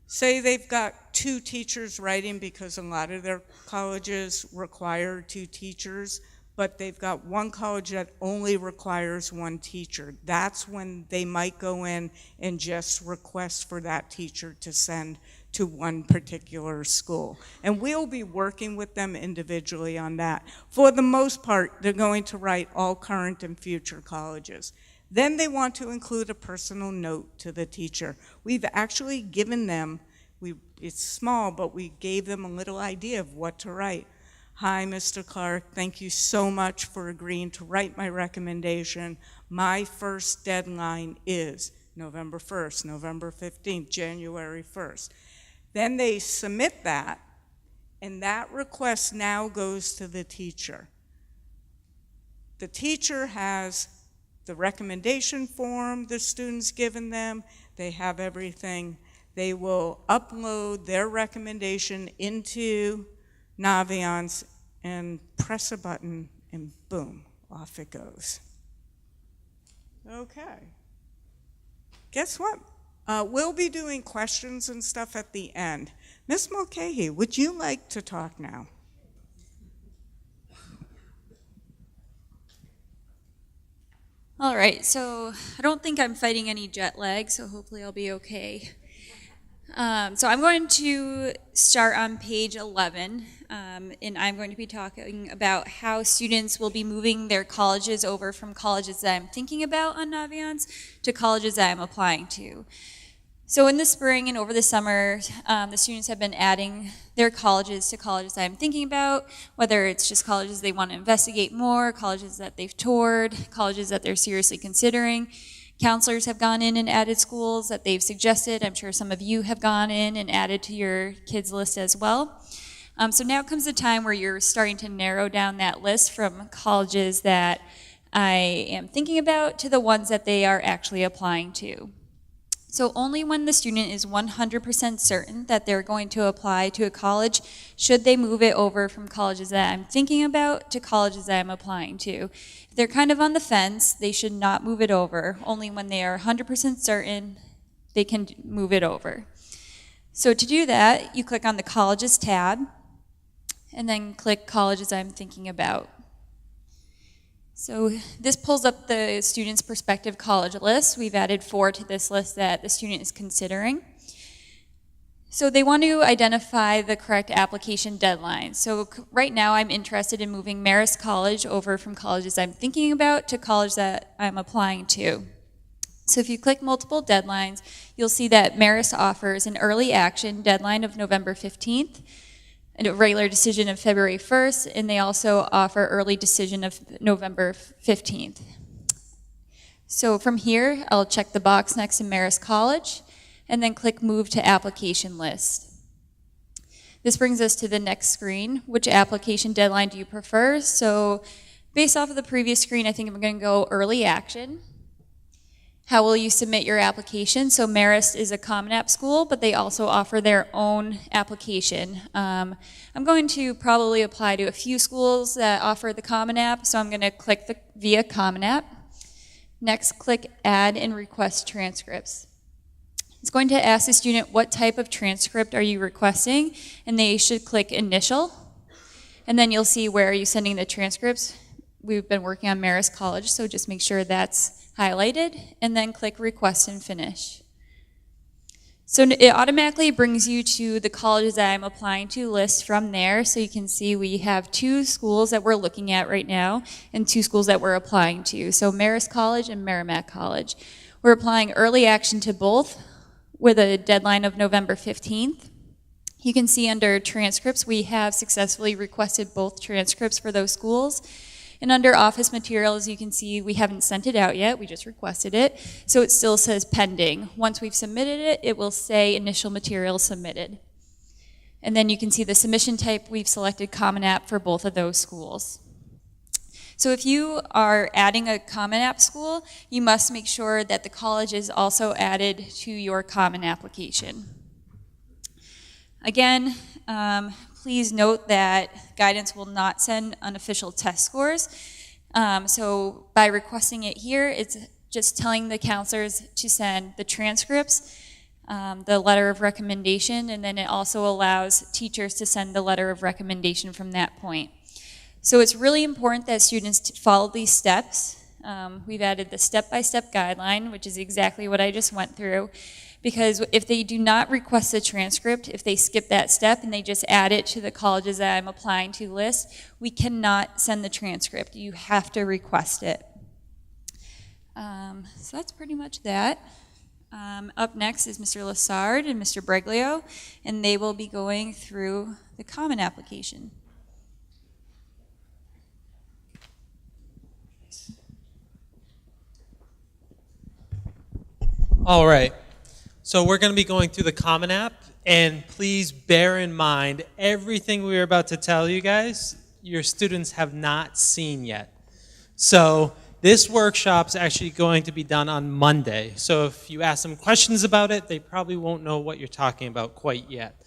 say they've got 2 teachers writing because a lot of their colleges require 2 teachers, but they've got one college that only requires 1 teacher. That's when they might go in and just request for that teacher to send to one particular school. And we'll be working with them individually on that. For the most part, they're going to write all current and future colleges. Then they want to include a personal note to the teacher. We've actually given them, it's small, but we gave them a little idea of what to write. Hi, Mr. Clark, thank you so much for agreeing to write my recommendation. My first deadline is November 1st, November 15th, January 1st. Then they submit that, and that request now goes to the teacher. The teacher has the recommendation form the student's given them. They have everything. They will upload their recommendation into Naviance and press a button, and boom, off it goes. Okay. Guess what? We'll be doing questions and stuff at the end. Ms. Mulcahy, would you like to talk now? All right, so I don't think I'm fighting any jet lag, so hopefully I'll be okay. So I'm going to start on page 11, and I'm going to be talking about how students will be moving their colleges over from colleges that I'm thinking about on Naviance to colleges that I'm applying to. So in the spring and over the summer, the students have been adding their colleges to colleges that I'm thinking about, whether it's just colleges they want to investigate more, colleges that they've toured, colleges that they're seriously considering. Counselors have gone in and added schools that they've suggested. I'm sure some of you have gone in and added to your kids' list as well. So now comes the time where you're starting to narrow down that list from colleges that I am thinking about to the ones that they are actually applying to. So only when the student is 100% certain that they're going to apply to a college should they move it over from colleges that I'm thinking about to colleges that I'm applying to. If they're kind of on the fence, they should not move it over. Only when they are 100% certain, they can move it over. So to do that, you click on the Colleges tab, and then click Colleges I'm Thinking About. So this pulls up the student's prospective college list. We've added 4 to this list that the student is considering. So they want to identify the correct application deadline. So right now I'm interested in moving Marist College over from colleges I'm thinking about to college that I'm applying to. So if you click multiple deadlines, you'll see that Marist offers an early action deadline of November 15th, and a regular decision of February 1st, and they also offer early decision of November 15th. So from here, I'll check the box next to Marist College, and then click Move to Application List. This brings us to the next screen. Which application deadline do you prefer? So based off of the previous screen, I think I'm going to go early action. How will you submit your application? So Marist is a Common App school, but they also offer their own application. I'm going to probably apply to a few schools that offer the Common App, so I'm going to click the via Common App. Next, click Add and Request Transcripts. It's going to ask the student what type of transcript are you requesting, and they should click Initial. And then you'll see where are you sending the transcripts. We've been working on Marist College, so just make sure that's highlighted, and then click Request and Finish. So it automatically brings you to the colleges that I'm applying to list from there. So you can see we have 2 schools that we're looking at right now and 2 schools that we're applying to. So Marist College and Merrimack College. We're applying early action to both with a deadline of November 15th. You can see under transcripts, we have successfully requested both transcripts for those schools. And under office materials, you can see we haven't sent it out yet, we just requested it. So it still says pending. Once we've submitted it, it will say initial materials submitted. And then you can see the submission type, we've selected Common App for both of those schools. So if you are adding a Common App school, you must make sure that the college is also added to your Common application. Again, please note that guidance will not send unofficial test scores. So by requesting it here, it's just telling the counselors to send the transcripts, the letter of recommendation, and then it also allows teachers to send the letter of recommendation from that point. So it's really important that students follow these steps. We've added the step-by-step guideline, which is exactly what I just went through. Because if they do not request a transcript, if they skip that step and they just add it to the colleges that I'm applying to list, we cannot send the transcript. You have to request it. So that's pretty much that. Up next is Mr. Lassard and Mr. Breglio, and they will be going through the Common application. All right. So we're going to be going through the Common App, and please bear in mind everything we are about to tell you guys, your students have not seen yet. So this workshop's actually going to be done on Monday. So if you ask them questions about it, they probably won't know what you're talking about quite yet.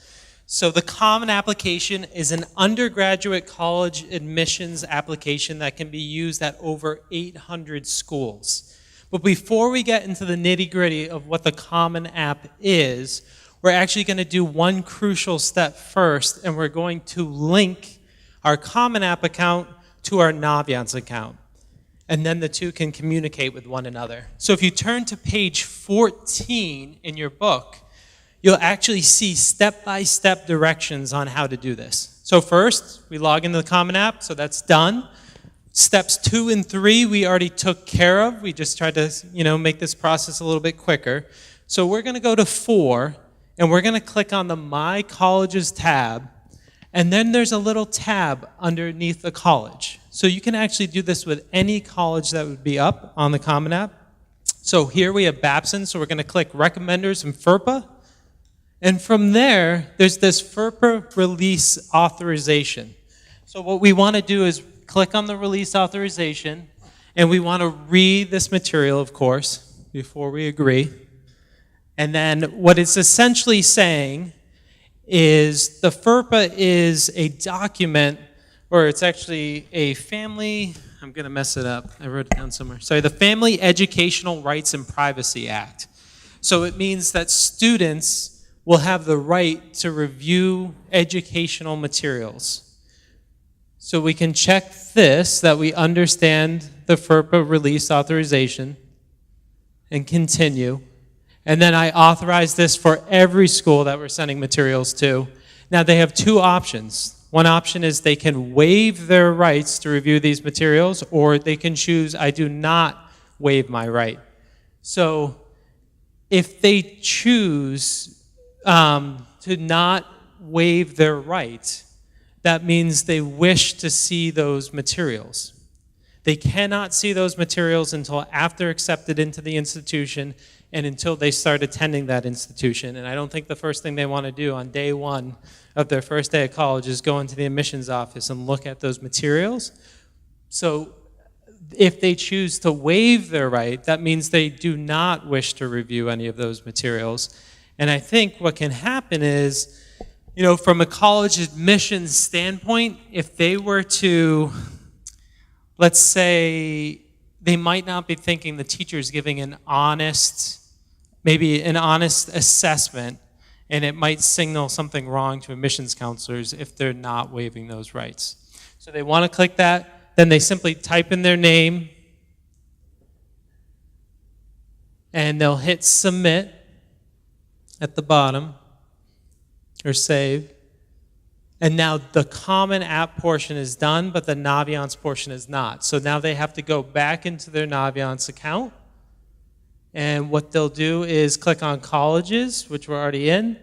So the Common application is an undergraduate college admissions application that can be used at over 800 schools. But before we get into the nitty-gritty of what the Common App is, we're actually going to do one crucial step first, and we're going to link our Common App account to our Naviance account. And then the two can communicate with one another. So if you turn to page 14 in your book, you'll actually see step-by-step directions on how to do this. So first, we log into the Common App, so that's done. Steps 2 and 3 we already took care of. We just tried to, make this process a little bit quicker. So we're going to go to 4, and we're going to click on the My Colleges tab, and then there's a little tab underneath the college. So you can actually do this with any college that would be up on the Common App. So here we have Babson, so we're going to click Recommenders and FERPA. And from there, there's this FERPA release authorization. So what we want to do is click on the release authorization, and we want to read this material, of course, before we agree. And then what it's essentially saying is the FERPA is a document, or it's actually a family, I'm going to mess it up, I wrote it down somewhere. Sorry, the Family Educational Rights and Privacy Act. So it means that students will have the right to review educational materials. So we can check this, that we understand the FERPA release authorization, and continue. And then I authorize this for every school that we're sending materials to. Now they have 2 options. One option is they can waive their rights to review these materials, or they can choose, I do not waive my right. So if they choose to not waive their right, that means they wish to see those materials. They cannot see those materials until after accepted into the institution and until they start attending that institution. And I don't think the first thing they want to do on day one of their first day of college is go into the admissions office and look at those materials. So if they choose to waive their right, that means they do not wish to review any of those materials. And I think what can happen is, from a college admissions standpoint, if they were to, let's say, they might not be thinking the teacher's giving maybe an honest assessment, and it might signal something wrong to admissions counselors if they're not waiving those rights. So they want to click that. Then they simply type in their name, and they'll hit submit at the bottom, or save. And now the Common App portion is done, but the Naviance portion is not. So now they have to go back into their Naviance account, and what they'll do is click on colleges, which we're already in,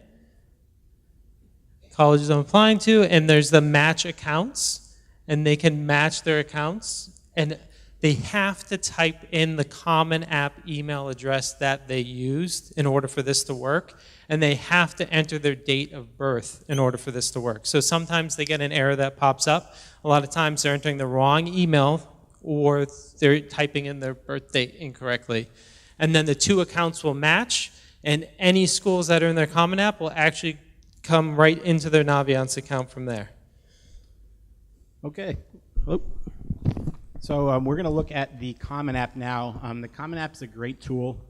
colleges I'm applying to, and there's the match accounts. And they can match their accounts, and they have to type in the Common App email address that they used in order for this to work, and they have to enter their date of birth in order for this to work. So sometimes they get an error that pops up. A lot of times they're entering the wrong email, or they're typing in their birth date incorrectly. And then the two accounts will match, and any schools that are in their Common App will actually come right into their Naviance account from there. Okay. So we're going to look at the Common App now. The Common App is a great tool.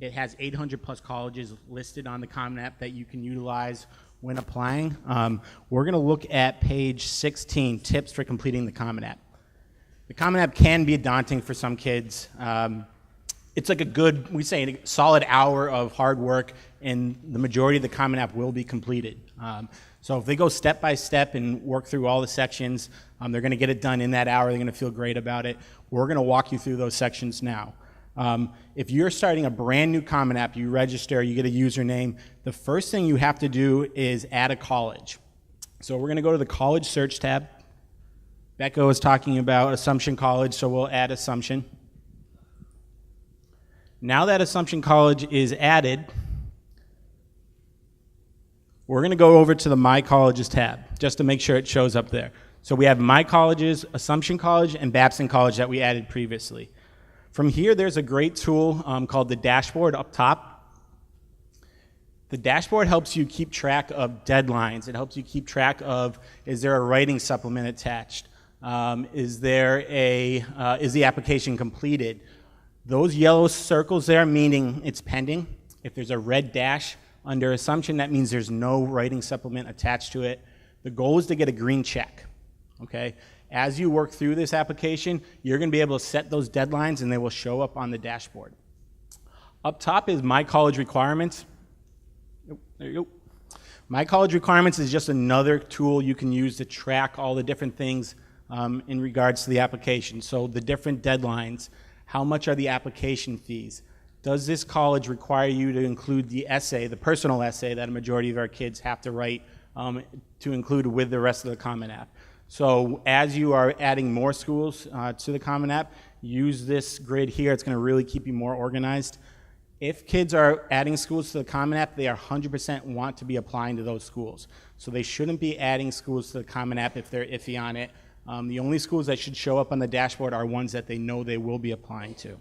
It has 800 plus colleges listed on the Common App that you can utilize when applying. We're going to look at page 16, tips for completing the Common App. The Common App can be daunting for some kids. It's like we say a solid hour of hard work, and the majority of the Common App will be completed. So if they go step by step and work through all the sections, they're going to get it done in that hour. They're going to feel great about it. We're going to walk you through those sections now. If you're starting a brand new Common App, you register, you get a username, the first thing you have to do is add a college. So we're going to go to the College Search tab. Becca was talking about Assumption College, so we'll add Assumption. Now that Assumption College is added, we're going to go over to the My Colleges tab, just to make sure it shows up there. So we have My Colleges, Assumption College, and Babson College that we added previously. From here, there's a great tool called the dashboard up top. The dashboard helps you keep track of deadlines. It helps you keep track of, is there a writing supplement attached? Is the application completed? Those yellow circles there meaning it's pending. If there's a red dash under Assumption, that means there's no writing supplement attached to it. The goal is to get a green check, okay? As you work through this application, you're going to be able to set those deadlines, and they will show up on the dashboard. Up top is My College Requirements. There you go. My College Requirements is just another tool you can use to track all the different things in regards to the application. So the different deadlines, how much are the application fees? Does this college require you to include the essay, the personal essay that a majority of our kids have to write to include with the rest of the Common App? So as you are adding more schools to the Common App, use this grid here. It's going to really keep you more organized. If kids are adding schools to the Common App, they are 100% want to be applying to those schools. So they shouldn't be adding schools to the Common App if they're iffy on it. The only schools that should show up on the dashboard are ones that they know they will be applying to.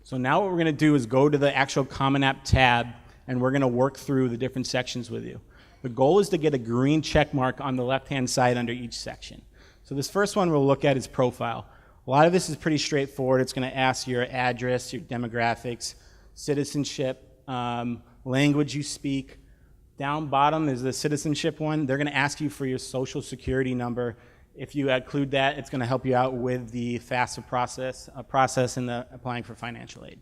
So now what we're going to do is go to the actual Common App tab, and we're going to work through the different sections with you. The goal is to get a green check mark on the left-hand side under each section. So this first one we'll look at is profile. A lot of this is pretty straightforward. It's going to ask your address, your demographics, citizenship, language you speak. Down bottom is the citizenship one. They're going to ask you for your social security number. If you include that, it's going to help you out with the FAFSA process in the applying for financial aid.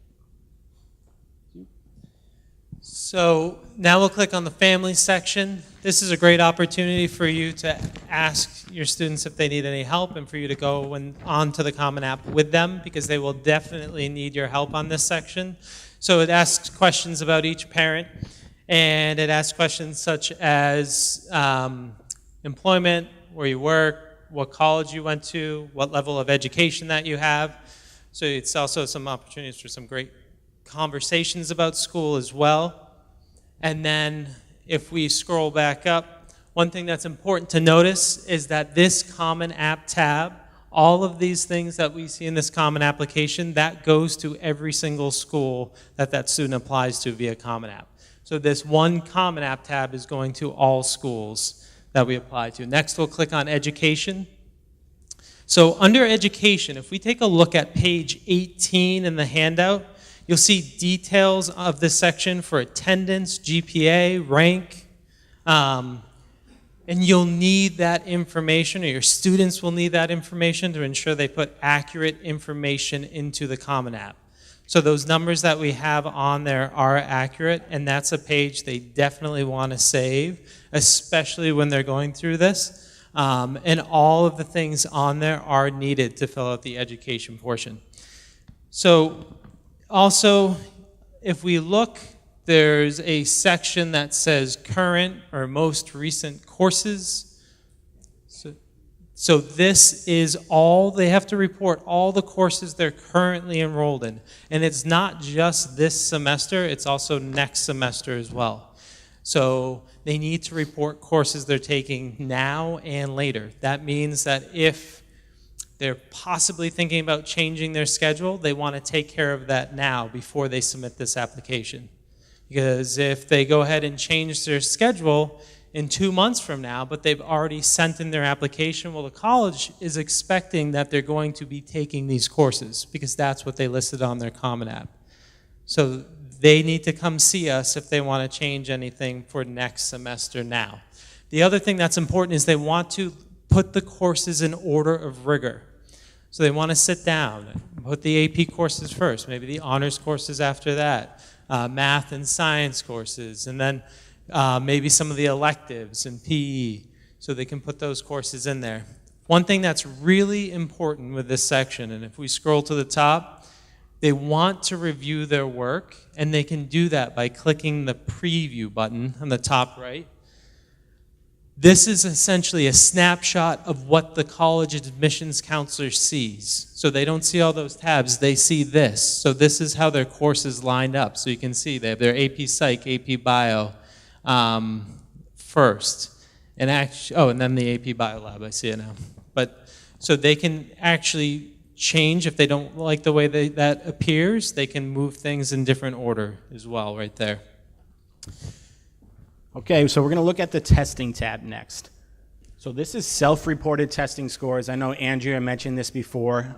So now we'll click on the family section. This is a great opportunity for you to ask your students if they need any help and for you to go onto the Common App with them, because they will definitely need your help on this section. So it asks questions about each parent, and it asks questions such as employment, where you work, what college you went to, what level of education that you have. So it's also some opportunities for some great conversations about school as well. And then if we scroll back up, one thing that's important to notice is that this Common App tab, all of these things that we see in this Common Application, that goes to every single school that that student applies to via Common App. So this one Common App tab is going to all schools that we apply to. Next, we'll click on Education. So under Education, if we take a look at page 18 in the handout, you'll see details of this section for attendance, GPA, rank, and you'll need that information, or your students will need that information to ensure they put accurate information into the Common App. So those numbers that we have on there are accurate, and that's a page they definitely want to save, especially when they're going through this. And all of the things on there are needed to fill out the education portion. So also, if we look, there's a section that says current or most recent courses. So this is all, they have to report all the courses they're currently enrolled in. And it's not just this semester, it's also next semester as well. So they need to report courses they're taking now and later. That means that if they're possibly thinking about changing their schedule, they want to take care of that now before they submit this application. Because if they go ahead and change their schedule in 2 months from now, but they've already sent in their application, well, the college is expecting that they're going to be taking these courses because that's what they listed on their Common App. So they need to come see us if they want to change anything for next semester now. The other thing that's important is they want to put the courses in order of rigor. So they want to sit down and put the AP courses first, maybe the honors courses after that, math and science courses, and then maybe some of the electives and PE, so they can put those courses in there. One thing that's really important with this section, and if we scroll to the top, they want to review their work, and they can do that by clicking the preview button on the top right. This is essentially a snapshot of what the college admissions counselor sees. So they don't see all those tabs, they see this. So this is how their courses lined up. So you can see they have their AP Psych, AP Bio first. And and then the AP Bio Lab, I see it now. But so they can actually change if they don't like the way that appears, they can move things in different order as well right there. Okay, so we're going to look at the testing tab next. So this is self-reported testing scores. I know Andrea mentioned this before.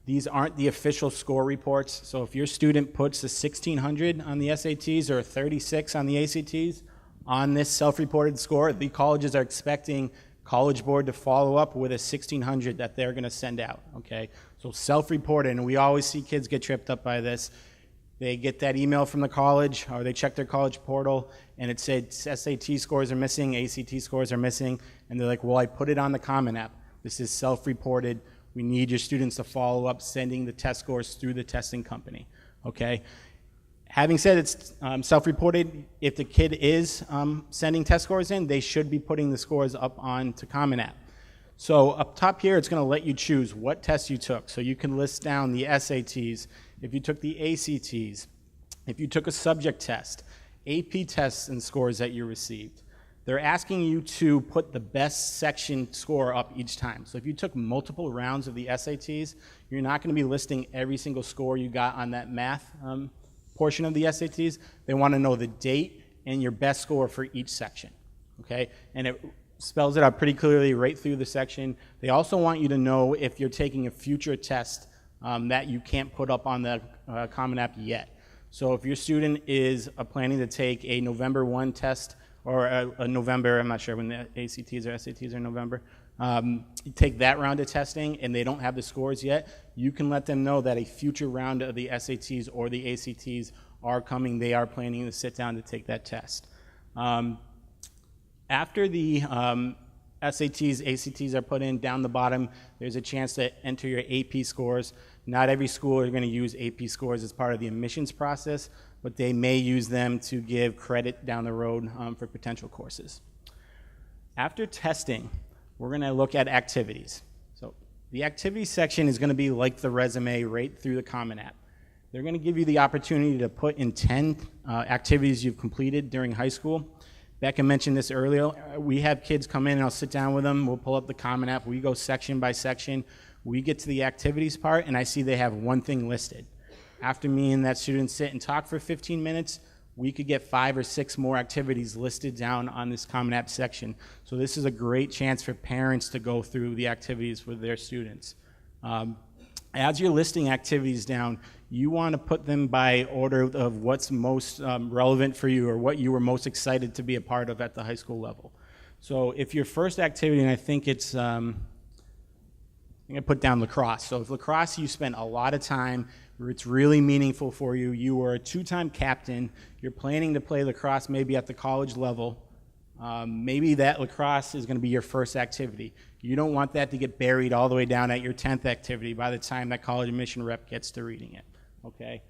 These aren't the official score reports. So if your student puts a 1600 on the SATs or a 36 on the ACTs on this self-reported score, the colleges are expecting College Board to follow up with a 1600 that they're going to send out. Okay, so self-reported, and we always see kids get tripped up by this. They get that email from the college, or they check their college portal, and it said SAT scores are missing, ACT scores are missing, and they're like, well, I put it on the Common App. This is self-reported. We need your students to follow up sending the test scores through the testing company, okay? Having said it's self-reported, if the kid is sending test scores in, they should be putting the scores up onto Common App. So up top here, it's gonna let you choose what tests you took. So you can list down the SATs, if you took the ACTs, if you took a subject test, AP tests and scores that you received. They're asking you to put the best section score up each time. So if you took multiple rounds of the SATs, you're not going to be listing every single score you got on that math portion of the SATs. They want to know the date and your best score for each section, okay? And it spells it out pretty clearly right through the section. They also want you to know if you're taking a future test that you can't put up on the Common App yet. So if your student is planning to take a November 1 test, or a November, I'm not sure when the ACTs or SATs are in November, you take that round of testing and they don't have the scores yet, you can let them know that a future round of the SATs or the ACTs are coming. They are planning to sit down to take that test. After the SATs, ACTs are put in, down the bottom, there's a chance to enter your AP scores. Not every school are going to use AP scores as part of the admissions process, but they may use them to give credit down the road for potential courses. After testing, we're going to look at activities. So the activities section is going to be like the resume right through the Common App. They're going to give you the opportunity to put in 10 activities you've completed during high school. Becca mentioned this earlier. We have kids come in and I'll sit down with them. We'll pull up the Common App. We go section by section. We get to the activities part and I see they have one thing listed. After me and that student sit and talk for 15 minutes, we could get 5 or 6 more activities listed down on this Common App section. So this is a great chance for parents to go through the activities with their students. As you're listing activities down, you want to put them by order of what's most relevant for you or what you were most excited to be a part of at the high school level. So if your first activity, and I think it's, I'm going to put down lacrosse. So if lacrosse you spent a lot of time, or it's really meaningful for you, you were a 2-time captain, you're planning to play lacrosse maybe at the college level, maybe that lacrosse is going to be your first activity. You don't want that to get buried all the way down at your 10th activity by the time that college admission rep gets to reading it, okay?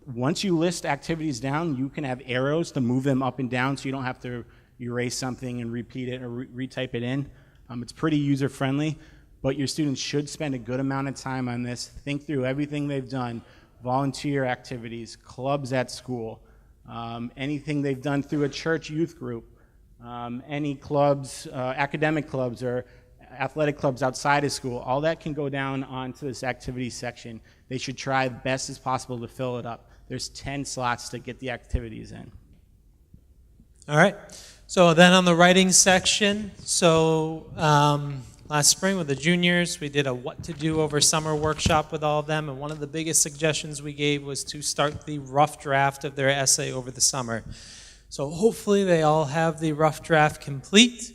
Once you list activities down, you can have arrows to move them up and down so you don't have to erase something and repeat it or retype it in. It's pretty user-friendly, but your students should spend a good amount of time on this, think through everything they've done, volunteer activities, clubs at school, anything they've done through a church youth group, any clubs, academic clubs or athletic clubs outside of school, all that can go down onto this activities section. They should try the best as possible to fill it up. There's 10 slots to get the activities in. All right. So then on the writing section, so last spring with the juniors, we did a what to do over summer workshop with all of them, and one of the biggest suggestions we gave was to start the rough draft of their essay over the summer. So hopefully they all have the rough draft complete.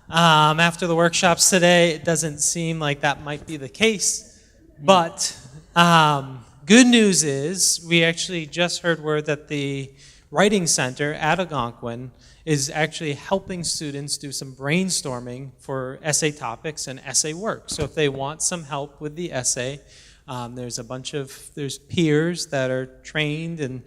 After the workshops today, it doesn't seem like that might be the case, but good news is we actually just heard word that the Writing Center at Algonquin is actually helping students do some brainstorming for essay topics and essay work. So if they want some help with the essay, there's peers that are trained and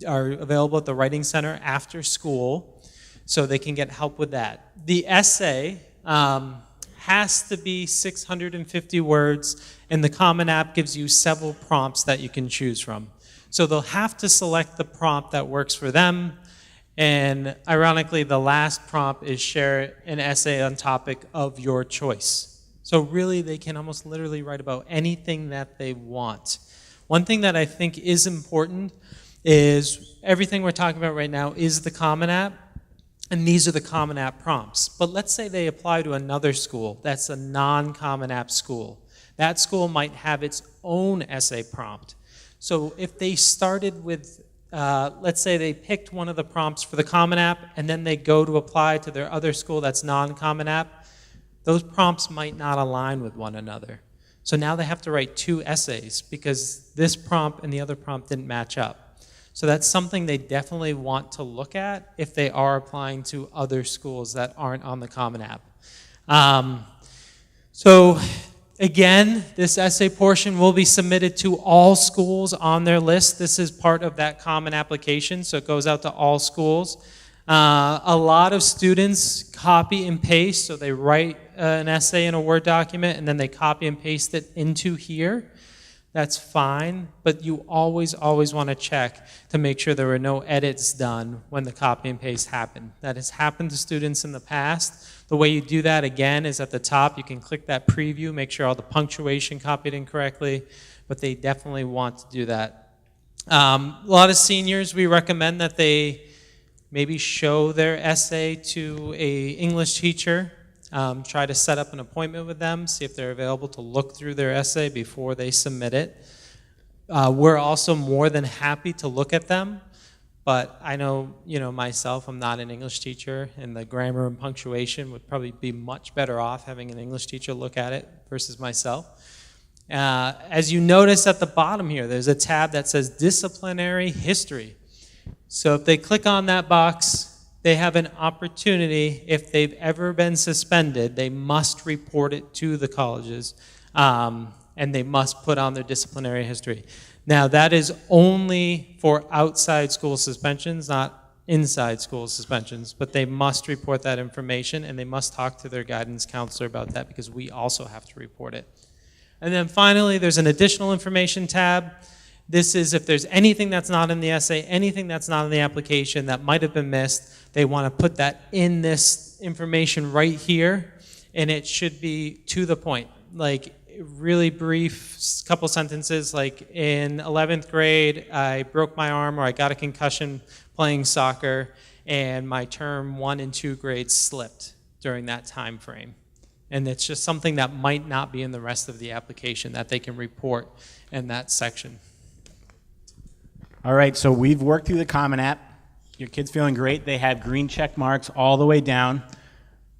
are available at the Writing Center after school, so they can get help with that. The essay has to be 650 words, and the Common App gives you several prompts that you can choose from. So they'll have to select the prompt that works for them, and ironically, the last prompt is share an essay on topic of your choice. So really, they can almost literally write about anything that they want. One thing that I think is important is everything we're talking about right now is the Common App, and these are the Common App prompts. But let's say they apply to another school that's a non-Common App school. That school might have its own essay prompt. So if they started with, let's say they picked one of the prompts for the Common App, and then they go to apply to their other school that's non-Common App, those prompts might not align with one another. So now they have to write 2 essays because this prompt and the other prompt didn't match up. So that's something they definitely want to look at if they are applying to other schools that aren't on the Common App. So again, this essay portion will be submitted to all schools on their list. This is part of that common application, so it goes out to all schools. A lot of students copy and paste, so they write an essay in a Word document and then they copy and paste it into here. That's fine, but you always want to check to make sure there were no edits done when the copy and paste happened. That has happened to students in the past. The way you do that, again, is at the top. You can click that preview, make sure all the punctuation copied in correctly, but they definitely want to do that. A lot of seniors, we recommend that they maybe show their essay to an English teacher. Try to set up an appointment with them, see if they're available to look through their essay before they submit it. We're also more than happy to look at them, but I know, myself, I'm not an English teacher, and the grammar and punctuation would probably be much better off having an English teacher look at it versus myself. As you notice at the bottom here, there's a tab that says disciplinary history. So if they click on that box, they have an opportunity. If they've ever been suspended, they must report it to the colleges, and they must put on their disciplinary history. Now, that is only for outside school suspensions, not inside school suspensions, but they must report that information, and they must talk to their guidance counselor about that, because we also have to report it. And then finally, there's an additional information tab. This is if there's anything that's not in the essay, anything that's not in the application that might have been missed, they want to put that in this information right here, and it should be to the point. Like, really brief, couple sentences, like in 11th grade, I broke my arm or I got a concussion playing soccer, and my term 1 and 2 grades slipped during that time frame. And it's just something that might not be in the rest of the application that they can report in that section. All right, so we've worked through the Common App. Your kid's feeling great. They have green check marks all the way down.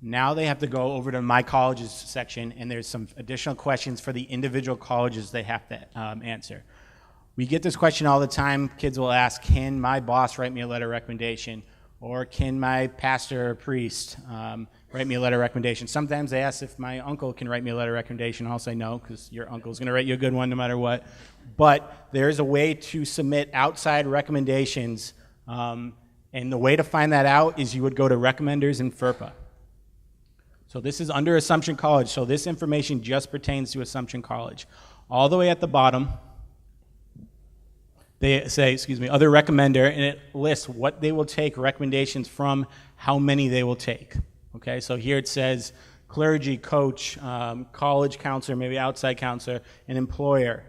Now they have to go over to My Colleges section, and there's some additional questions for the individual colleges they have to answer. We get this question all the time. Kids will ask, can my boss write me a letter of recommendation? Or can my pastor or priest write me a letter of recommendation? Sometimes they ask if my uncle can write me a letter of recommendation. I'll say no, because your uncle's going to write you a good one no matter what. But there's a way to submit outside recommendations, and the way to find that out is you would go to Recommenders in FERPA. So this is under Assumption College, so this information just pertains to Assumption College. All the way at the bottom, they say, other recommender, and it lists what they will take recommendations from, how many they will take. Okay, so here it says clergy, coach, college counselor, maybe outside counselor, an employer.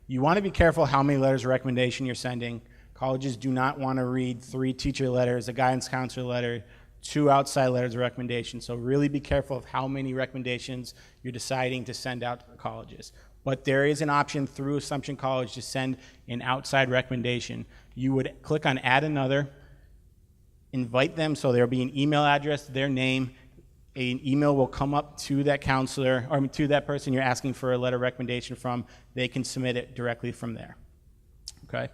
You want to be careful how many letters of recommendation you're sending. Colleges do not want to read 3 teacher letters, a guidance counselor letter, 2 outside letters of recommendation. So really be careful of how many recommendations you're deciding to send out to the colleges. But there is an option through Assumption College to send an outside recommendation. You would click on Add Another, invite them, so there'll be an email address, their name. An email will come up to that counselor, or to that person you're asking for a letter of recommendation from. They can submit it directly from there. Okay?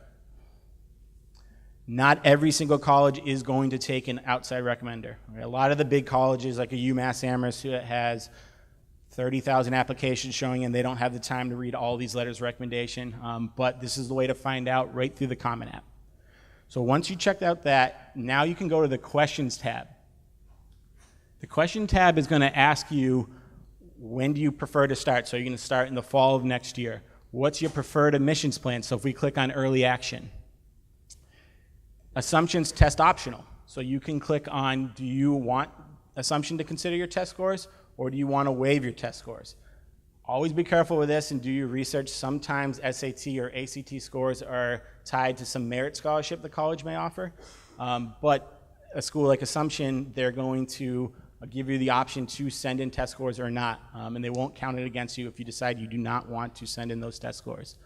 Not every single college is going to take an outside recommender. Right? A lot of the big colleges, like a UMass Amherst, that has 30,000 applications showing, and they don't have the time to read all these letters of recommendation, but this is the way to find out right through the Common App. So once you checked out that, now you can go to the Questions tab. The Question tab is going to ask you, when do you prefer to start? So you're going to start in the fall of next year. What's your preferred admissions plan? So if we click on Early Action. Assumptions test optional. So you can click on, do you want Assumption to consider your test scores, or do you want to waive your test scores? Always be careful with this and do your research. Sometimes SAT or ACT scores are tied to some merit scholarship the college may offer. But a school like Assumption, they're going to give you the option to send in test scores or not, and they won't count it against you if you decide you do not want to send in those test scores.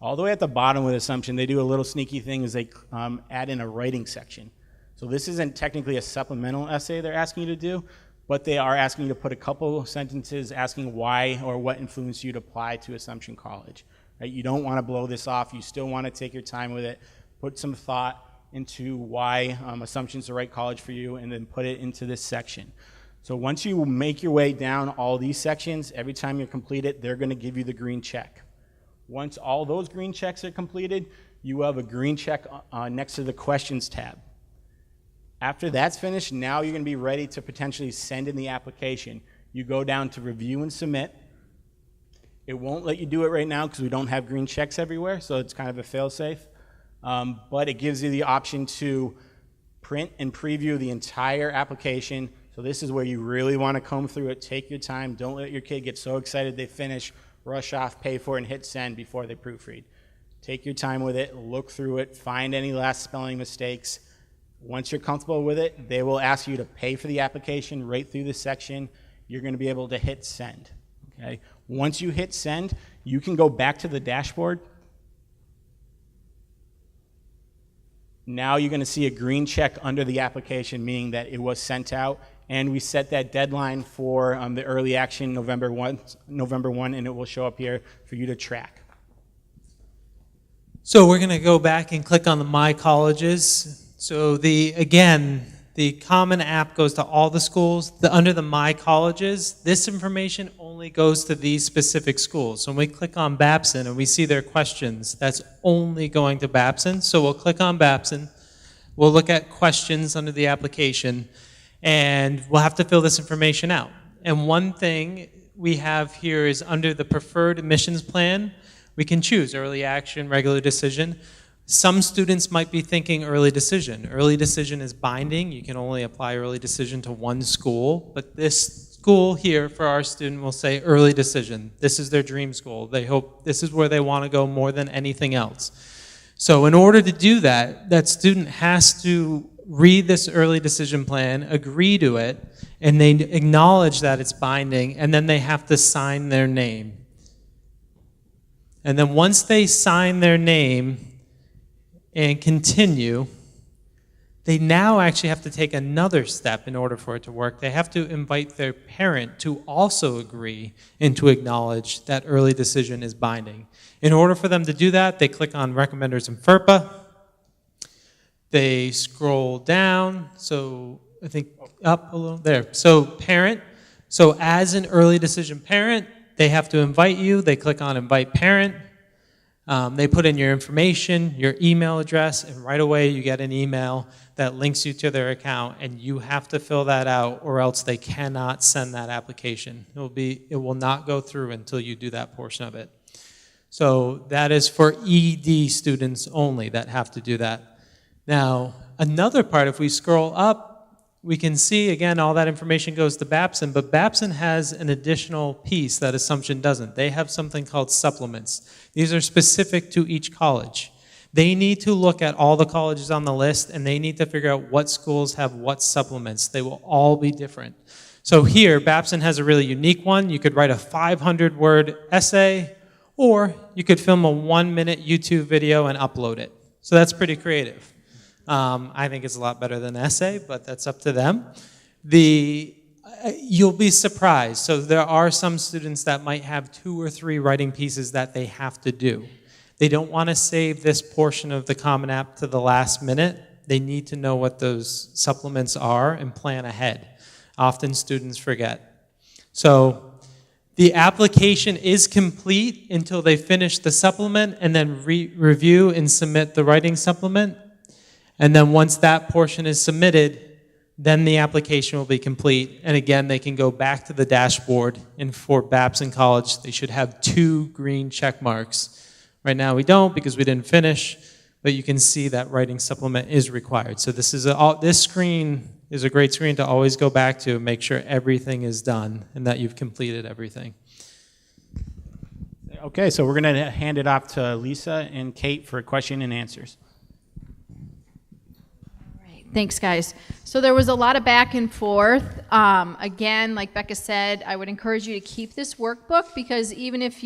All the way at the bottom with Assumption, they do a little sneaky thing, is they add in a writing section. So this isn't technically a supplemental essay they're asking you to do, but they are asking you to put a couple sentences asking why or what influenced you to apply to Assumption College. Right? You don't want to blow this off. You still want to take your time with it, put some thought into why Assumption's the right college for you, and then put it into this section. So once you make your way down all these sections, every time you complete it, they're going to give you the green check. Once all those green checks are completed, you have a green check next to the Questions tab. After that's finished, now you're going to be ready to potentially send in the application. You go down to Review and Submit. It won't let you do it right now because we don't have green checks everywhere, so it's kind of a fail-safe. But it gives you the option to print and preview the entire application. So this is where you really want to comb through it. Take your time. Don't let your kid get so excited they finish, rush off, pay for it, and hit send before they proofread. Take your time with it. Look through it. Find any last spelling mistakes. Once you're comfortable with it, they will ask you to pay for the application right through this section. You're going to be able to hit send. Okay? Once you hit send, you can go back to the dashboard. Now you're going to see a green check under the application, meaning that it was sent out. And we set that deadline for the early action November 1, and it will show up here for you to track. So we're going to go back and click on the My Colleges. So again, the Common App goes to all the schools. Under the My Colleges, this information only goes to these specific schools. So when we click on Babson and we see their questions, that's only going to Babson. So we'll click on Babson. We'll look at questions under the application, and we'll have to fill this information out. And one thing we have here is under the preferred admissions plan, we can choose early action, regular decision. Some students might be thinking early decision. Early decision is binding. You can only apply early decision to one school, but this school here for our student will say early decision. This is their dream school. They hope this is where they want to go more than anything else. So in order to do that, that student has to read this early decision plan, agree to it, and they acknowledge that it's binding, and then they have to sign their name. And then once they sign their name and continue, they now actually have to take another step in order for it to work. They have to invite their parent to also agree and to acknowledge that early decision is binding. In order for them to do that, they click on Recommenders in FERPA. They scroll down, so I think up a little, there. So parent, so as an early decision parent, they have to invite you. They click on Invite Parent. They put in your information, your email address, and right away you get an email that links you to their account, and you have to fill that out or else they cannot send that application. It will not go through until you do that portion of it. So that is for ED students only that have to do that. Now, another part, if we scroll up, we can see, again, all that information goes to Babson, but Babson has an additional piece that Assumption doesn't. They have something called supplements. These are specific to each college. They need to look at all the colleges on the list, and they need to figure out what schools have what supplements. They will all be different. So here, Babson has a really unique one. You could write a 500-word essay, or you could film a 1-minute YouTube video and upload it. So that's pretty creative. I think it's a lot better than an essay, but that's up to them. You'll be surprised. So there are some students that might have 2 or 3 writing pieces that they have to do. They don't want to save this portion of the Common App to the last minute. They need to know what those supplements are and plan ahead. Often students forget. So the application is complete until they finish the supplement and then review and submit the writing supplement. And then once that portion is submitted, then the application will be complete. And again, they can go back to the dashboard. And for Babson College, they should have 2 green check marks. Right now we don't because we didn't finish, but you can see that writing supplement is required. So this screen is a great screen to always go back to and make sure everything is done and that you've completed everything. Okay, so we're going to hand it off to Lisa and Kate for question and answers. Thanks, guys. So there was a lot of back and forth. Again, like Becca said, I would encourage you to keep this workbook because even if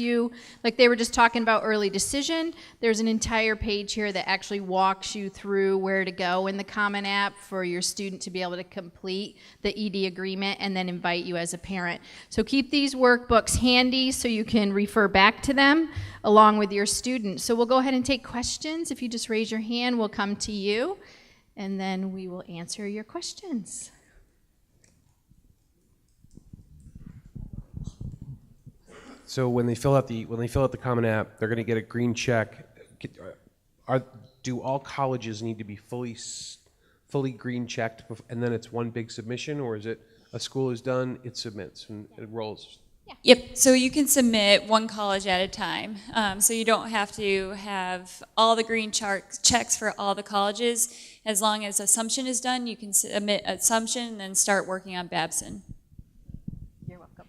like they were just talking about early decision, there's an entire page here that actually walks you through where to go in the Common App for your student to be able to complete the ED agreement and then invite you as a parent. So keep these workbooks handy so you can refer back to them along with your student. So we'll go ahead and take questions. If you just raise your hand, we'll come to you. And then we will answer your questions. So when they fill out the Common App, they're going to get a green check. Do all colleges need to be fully green checked, and then it's one big submission, or is it a school is done, it submits and it rolls? Yeah. Yep, so you can submit one college at a time. So you don't have to have all the green checks for all the colleges. As long as Assumption is done, you can submit Assumption and then start working on Babson. You're welcome.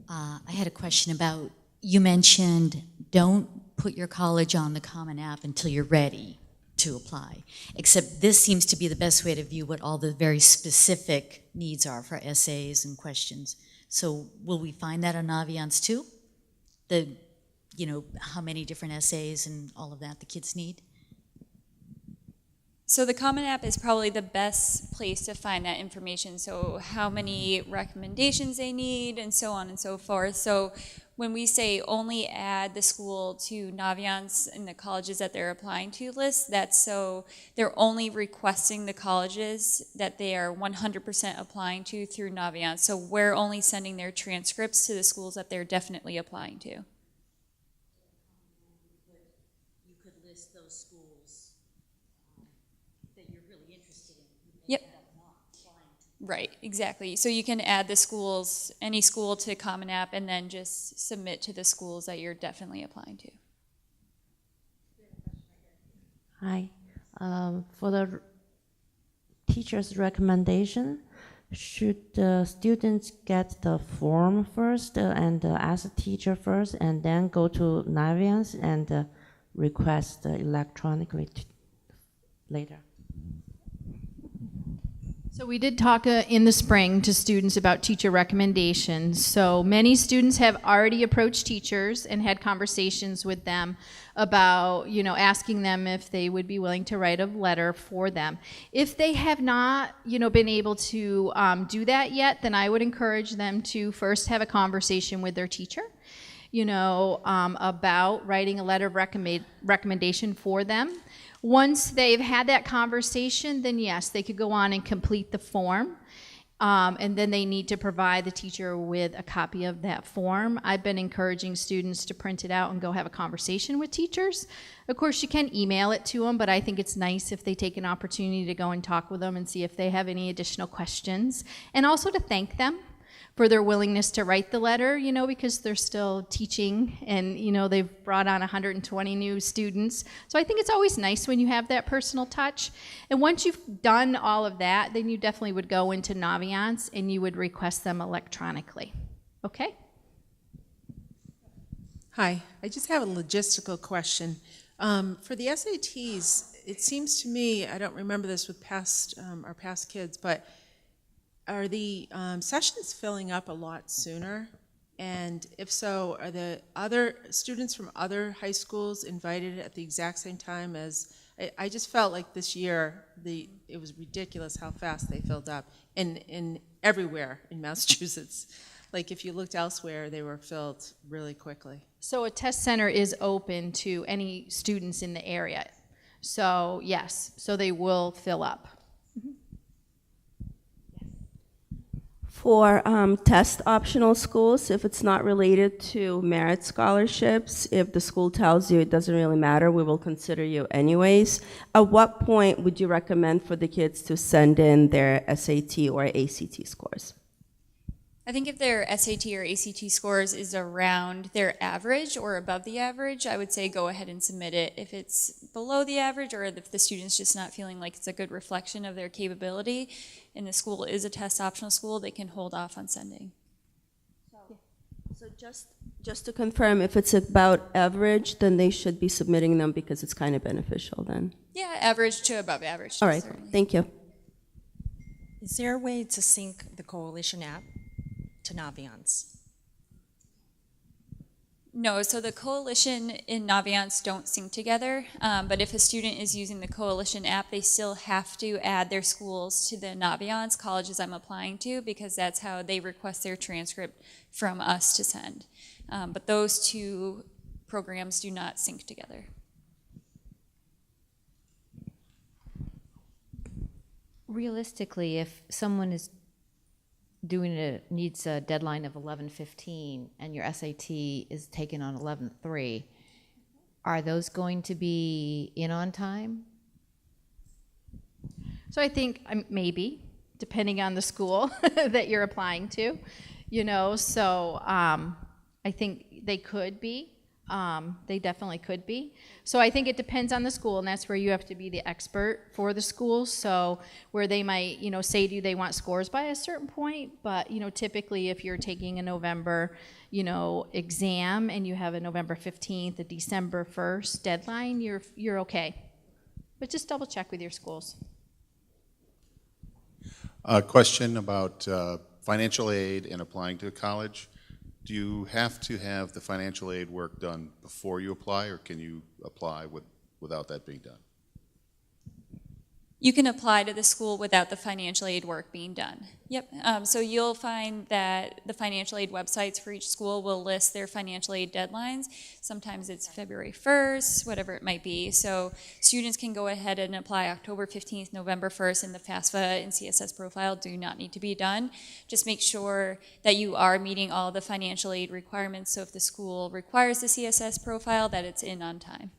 I had a question about, you mentioned don't put your college on the Common App until you're ready to apply. Except this seems to be the best way to view what all the very specific needs are for essays and questions. So will we find that on Naviance too? How many different essays and all of that the kids need? So the Common App is probably the best place to find that information. So how many recommendations they need and so on and so forth. So when we say only add the school to Naviance in the colleges that they're applying to list, that's so they're only requesting the colleges that they are 100% applying to through Naviance. So we're only sending their transcripts to the schools that they're definitely applying to. You could list those schools that you're really interested in. Yep. Right, exactly. So you can add the schools, any school to Common App, and then just submit to the schools that you're definitely applying to. Hi. For the teacher's recommendation, should the students get the form first and ask the teacher first, and then go to Naviance and request electronically later? So we did talk in the spring to students about teacher recommendations. So many students have already approached teachers and had conversations with them about, asking them if they would be willing to write a letter for them. If they have not, been able to do that yet, then I would encourage them to first have a conversation with their teacher, about writing a letter of recommendation for them. Once they've had that conversation, then yes, they could go on and complete the form. And then they need to provide the teacher with a copy of that form. I've been encouraging students to print it out and go have a conversation with teachers. Of course, you can email it to them, but I think it's nice if they take an opportunity to go and talk with them and see if they have any additional questions. And also to thank them for their willingness to write the letter, because they're still teaching and, they've brought on 120 new students. So I think it's always nice when you have that personal touch. And once you've done all of that, then you definitely would go into Naviance and you would request them electronically. Okay? Hi, I just have a logistical question. For the SATs, it seems to me, I don't remember this with our past kids, but are the sessions filling up a lot sooner? And if so, are the other students from other high schools invited at the exact same time as, I just felt like this year, it was ridiculous how fast they filled up, in everywhere in Massachusetts. Like if you looked elsewhere, they were filled really quickly. So a test center is open to any students in the area. So yes, so they will fill up. For test optional schools, if it's not related to merit scholarships, if the school tells you it doesn't really matter, we will consider you anyways. At what point would you recommend for the kids to send in their SAT or ACT scores? I think if their SAT or ACT scores is around their average or above the average, I would say go ahead and submit it. If it's below the average or if the student's just not feeling like it's a good reflection of their capability and the school is a test optional school, they can hold off on sending. So just to confirm, if it's about average, then they should be submitting them because it's kind of beneficial then. Yeah, average to above average. All right, certainly. thank you. Is there a way to sync the Coalition app to Naviance? No, so the Coalition in Naviance don't sync together, but if a student is using the Coalition app, they still have to add their schools to the Naviance colleges I'm applying to, because that's how they request their transcript from us to send. But those two programs do not sync together. Realistically, if someone is needs a deadline of 11:15 and your SAT is taken on 11:03, are those going to be in on time? So I think maybe, depending on the school that you're applying to, so I think they could be. They definitely could be. So I think it depends on the school, and that's where you have to be the expert for the school. So where they might, say to you they want scores by a certain point, but, typically if you're taking a November, exam and you have a November 15th, a December 1st deadline, you're okay. But just double check with your schools. A question about financial aid and applying to a college. Do you have to have the financial aid work done before you apply, or can you apply without that being done? you can apply to the school without the financial aid work being done. Yep. So you'll find that the financial aid websites for each school will list their financial aid deadlines. Sometimes it's February 1st, whatever it might be. So students can go ahead and apply October 15th, November 1st, and the FAFSA and CSS profile do not need to be done. Just make sure that you are meeting all the financial aid requirements. So if the school requires the CSS profile, that it's in on time.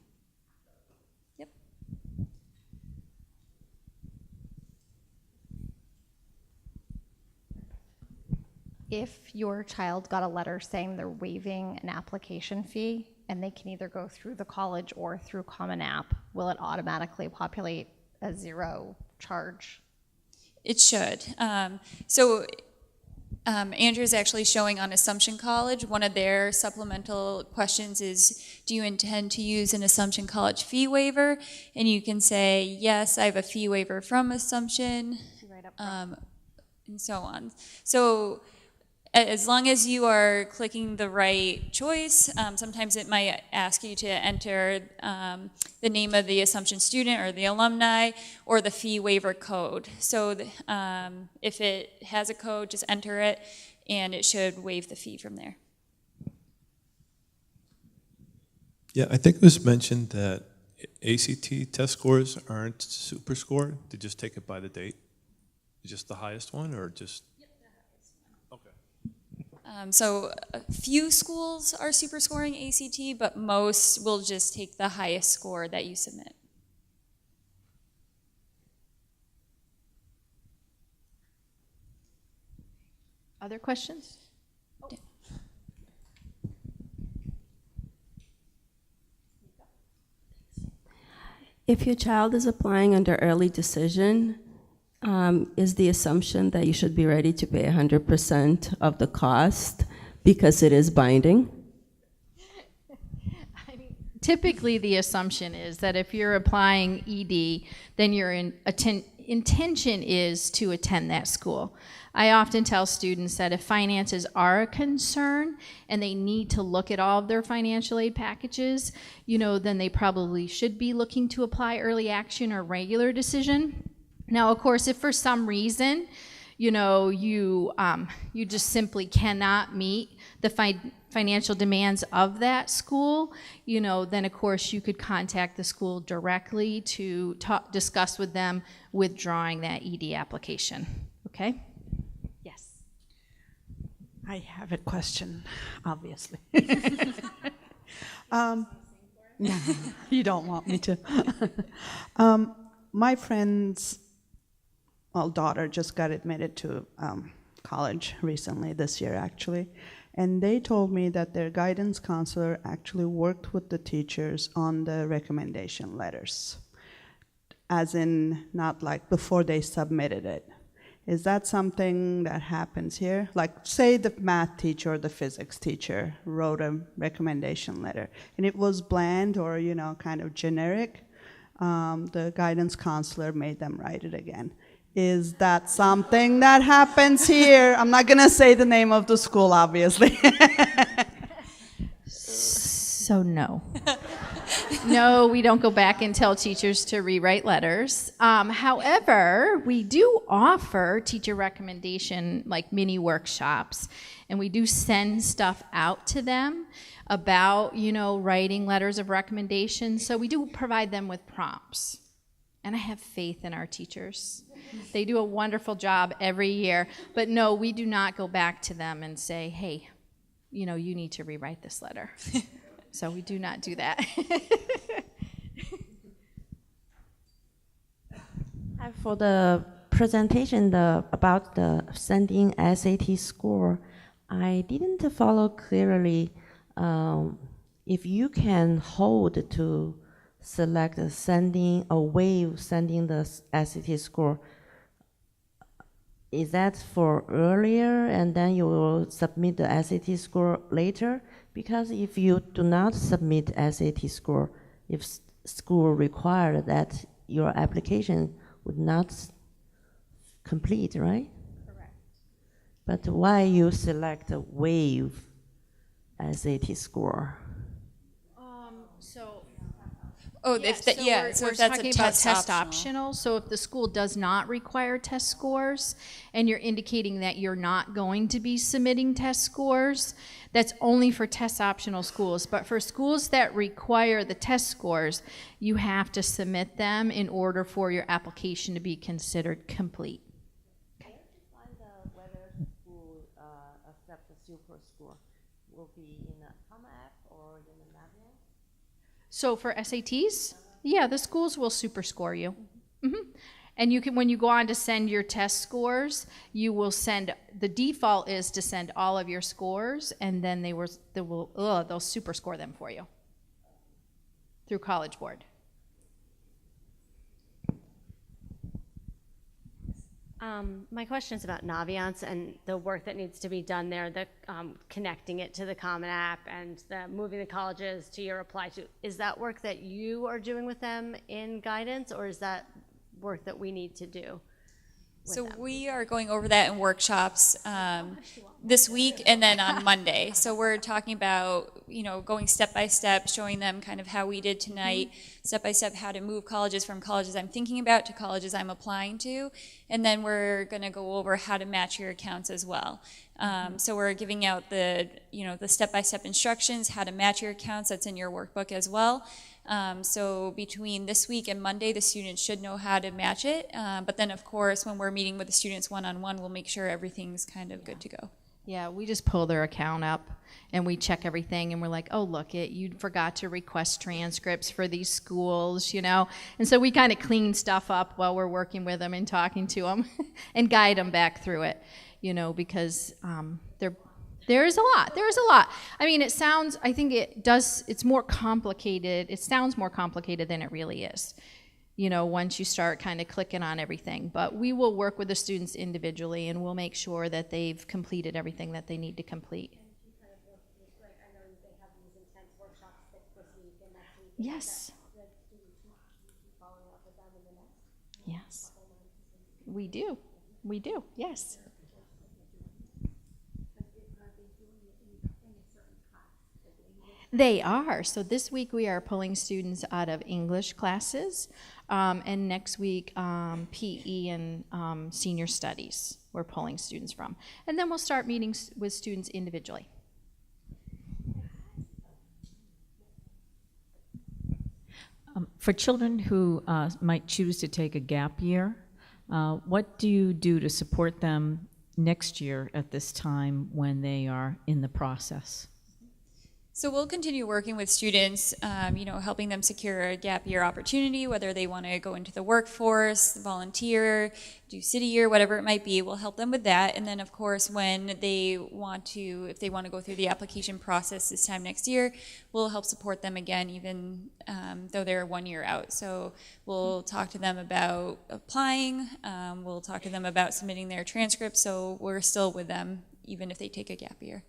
If your child got a letter saying they're waiving an application fee and they can either go through the college or through Common App, will it automatically populate a zero charge? It should. Andrew's actually showing on Assumption College, one of their supplemental questions is, do you intend to use an Assumption College fee waiver? And you can say, yes, I have a fee waiver from Assumption, and so on. So as long as you are clicking the right choice, sometimes it might ask you to enter the name of the Assumption student or the alumni or the fee waiver code. So if it has a code, just enter it and it should waive the fee from there. Yeah, I think it was mentioned that ACT test scores aren't super scored. They just take it by the date. Just the highest one or just? So a few schools are super scoring ACT, but most will just take the highest score that you submit. Other questions? If your child is applying under early decision, is the assumption that you should be ready to pay 100% of the cost because it is binding? Typically, the assumption is that if you're applying ED, then your intention is to attend that school. I often tell students that if finances are a concern and they need to look at all of their financial aid packages, then they probably should be looking to apply early action or regular decision. Now, of course, if for some reason, you just simply cannot meet the financial demands of that school, then of course you could contact the school directly to discuss with them withdrawing that ED application. Okay? Yes. I have a question, obviously. No, you don't want me to. My friend's daughter just got admitted to college recently, this year actually, and they told me that their guidance counselor actually worked with the teachers on the recommendation letters, as in not like before they submitted it. Is that something that happens here? Like, say the math teacher or the physics teacher wrote a recommendation letter, and it was bland or, kind of generic. The guidance counselor made them write it again. Is that something that happens here? I'm not going to say the name of the school, obviously. So no. No, we don't go back and tell teachers to rewrite letters. However, we do offer teacher recommendation, like mini workshops, and we do send stuff out to them about, writing letters of recommendation. So we do provide them with prompts. And I have faith in our teachers. They do a wonderful job every year. But no, we do not go back to them and say, hey, you need to rewrite this letter. So we do not do that. For the presentation about the sending SAT score, I didn't follow clearly if you can hold to select sending a waive sending the SAT score. Is that for earlier and then you will submit the SAT score later? Because if you do not submit SAT score, if school required that, your application would not complete, right? Correct. But why you select a waive SAT score? Oh, if that, yeah, so we're if that's a talking about test test optional. optional. So if the school does not require test scores, and you're indicating that you're not going to be submitting test scores, that's only for test optional schools. But for schools that require the test scores, you have to submit them in order for your application to be considered complete. Where to find whether the school accept the super score will be in the Comma app or in the Naviance? So for SATs, yeah, the schools will super score you. And you can, when you go on to send your test scores, you will send, the default is to send all of your scores, and then they'll super score them for you through College Board. My question is about Naviance and the work that needs to be done there, the connecting it to the Common App and the moving the colleges to your apply to. Is that work that you are doing with them in guidance, or is that work that we need to do? So we are going over that in workshops this week and then on Monday. So we're talking about, you know, going step by step, showing them kind of how we did tonight, step by step how to move colleges from colleges I'm thinking about to colleges I'm applying to. And then we're going to go over how to match your accounts as well. So we're giving out the, you know, the step-by-step instructions, how to match your accounts. That's in your workbook as well. So between this week and Monday, the students should know how to match it. But then, of course, when we're meeting with the students one-on-one, we'll make sure everything's kind of good to go. Yeah, we just pull their account up and we check everything and we're like, oh, look, you forgot to request transcripts for these schools, you know? And so we kind of clean stuff up while we're working with them and talking to them and guide them back through it, you know, because there is a lot. There is a lot. I mean, I think it's more complicated. It sounds more complicated than it really is, you know, once you start kind of clicking on everything. But we will work with the students individually and we'll make sure that they've completed everything that they need to complete. Yes. Yes. We do. We do. Yes. They are. So this week we are pulling students out of English classes, and next week PE and senior studies we're pulling students from. And then we'll start meeting with students individually. For children who might choose to take a gap year, what do you do to support them next year at this time when they are in the process? So we'll continue working with students, you know, helping them secure a gap year opportunity, whether they want to go into the workforce, volunteer, do city year, whatever it might be. We'll help them with that. And then, of course, when they want to, if they want to go through the application process this time next year, we'll help support them again, even though they're 1 year out. So we'll talk to them about applying. We'll talk to them about submitting their transcripts. So we're still with them, even if they take a gap year.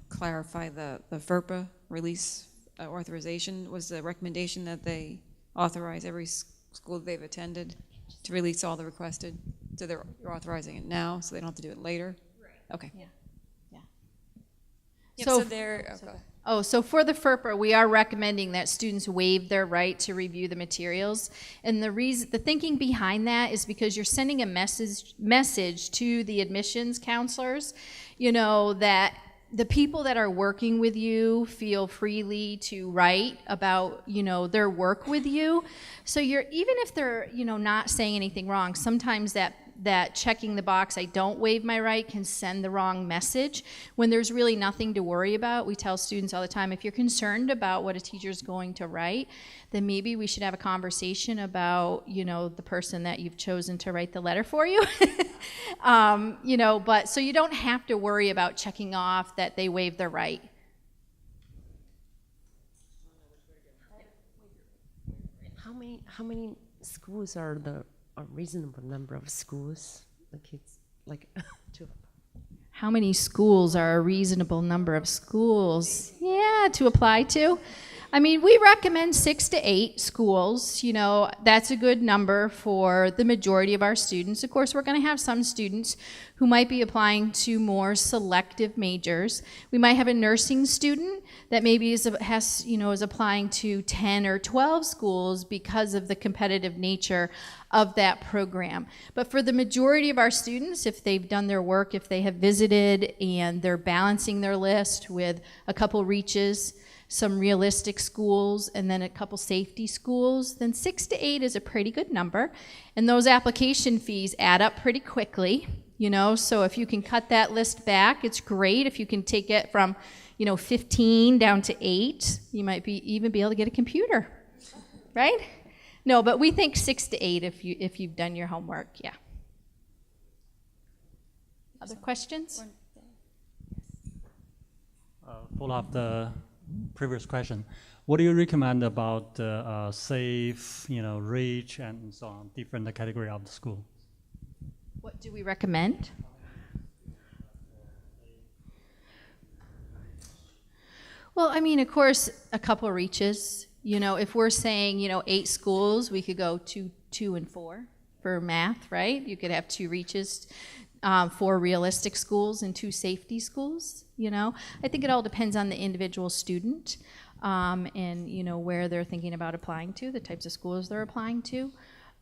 Clarify the FERPA release authorization. Was the recommendation that they authorize every school that they've attended to release all the requested? So you're authorizing it now, so they don't have to do it later? Right. Okay. Yeah. Yeah. Yep, so they're, so for the FERPA, we are recommending that students waive their right to review the materials. And the thinking behind that is because you're sending a message to the admissions counselors, you know, that the people that are working with you feel freely to write about, you know, their work with you. So even if they're, you know, not saying anything wrong, sometimes that checking the box, I don't waive my right, can send the wrong message when there's really nothing to worry about. We tell students all the time, if you're concerned about what a teacher's going to write, then maybe we should have a conversation about, you know, the person that you've chosen to write the letter for you. You know, but so you don't have to worry about checking off that they waive their right. How many schools are a reasonable number of schools the kids like to? How many schools are a reasonable number of schools? Yeah, to apply to. I mean, we recommend 6 to 8 schools. You know, that's a good number for the majority of our students. Of course, we're going to have some students who might be applying to more selective majors. We might have a nursing student that maybe is applying to 10 or 12 schools because of the competitive nature of that program. But for the majority of our students, if they've done their work, if they have visited and they're balancing their list with a couple reaches, some realistic schools, and then a couple safety schools, then 6 to 8 is a pretty good number. And those application fees add up pretty quickly, you know, so if you can cut that list back, it's great. If you can take it from, 15 down to 8, you might even be able to get a computer, right? No, but we think 6 to 8 if you've done your homework, yeah. Other questions? Follow up the previous question. What do you recommend about safe, reach, and so on, different category of the school? What do we recommend? Well, I mean, of course, a couple reaches. If we're saying, 8 schools, we could go 2 and 4 for math, right? You could have 2 reaches, 4 realistic schools and 2 safety schools, I think it all depends on the individual student and, where they're thinking about applying to, the types of schools they're applying to.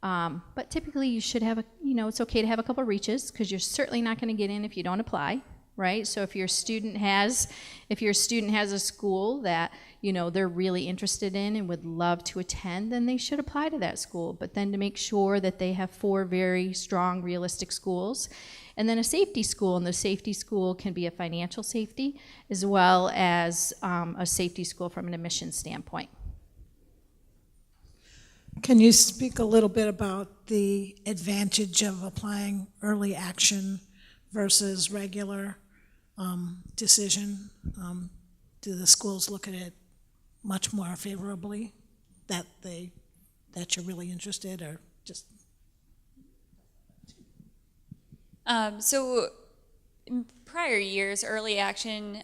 But typically you should have it's okay to have a couple reaches because you're certainly not going to get in if you don't apply, right? So if your student has a school that, they're really interested in and would love to attend, then they should apply to that school. But then to make sure that they have 4 very strong, realistic schools, and then a safety school, and the safety school can be a financial safety as well as a safety school from an admissions standpoint. Can you speak a little bit about the advantage of applying early action versus regular decision? Do the schools look at it much more favorably that you're really interested, or just? So in prior years, early action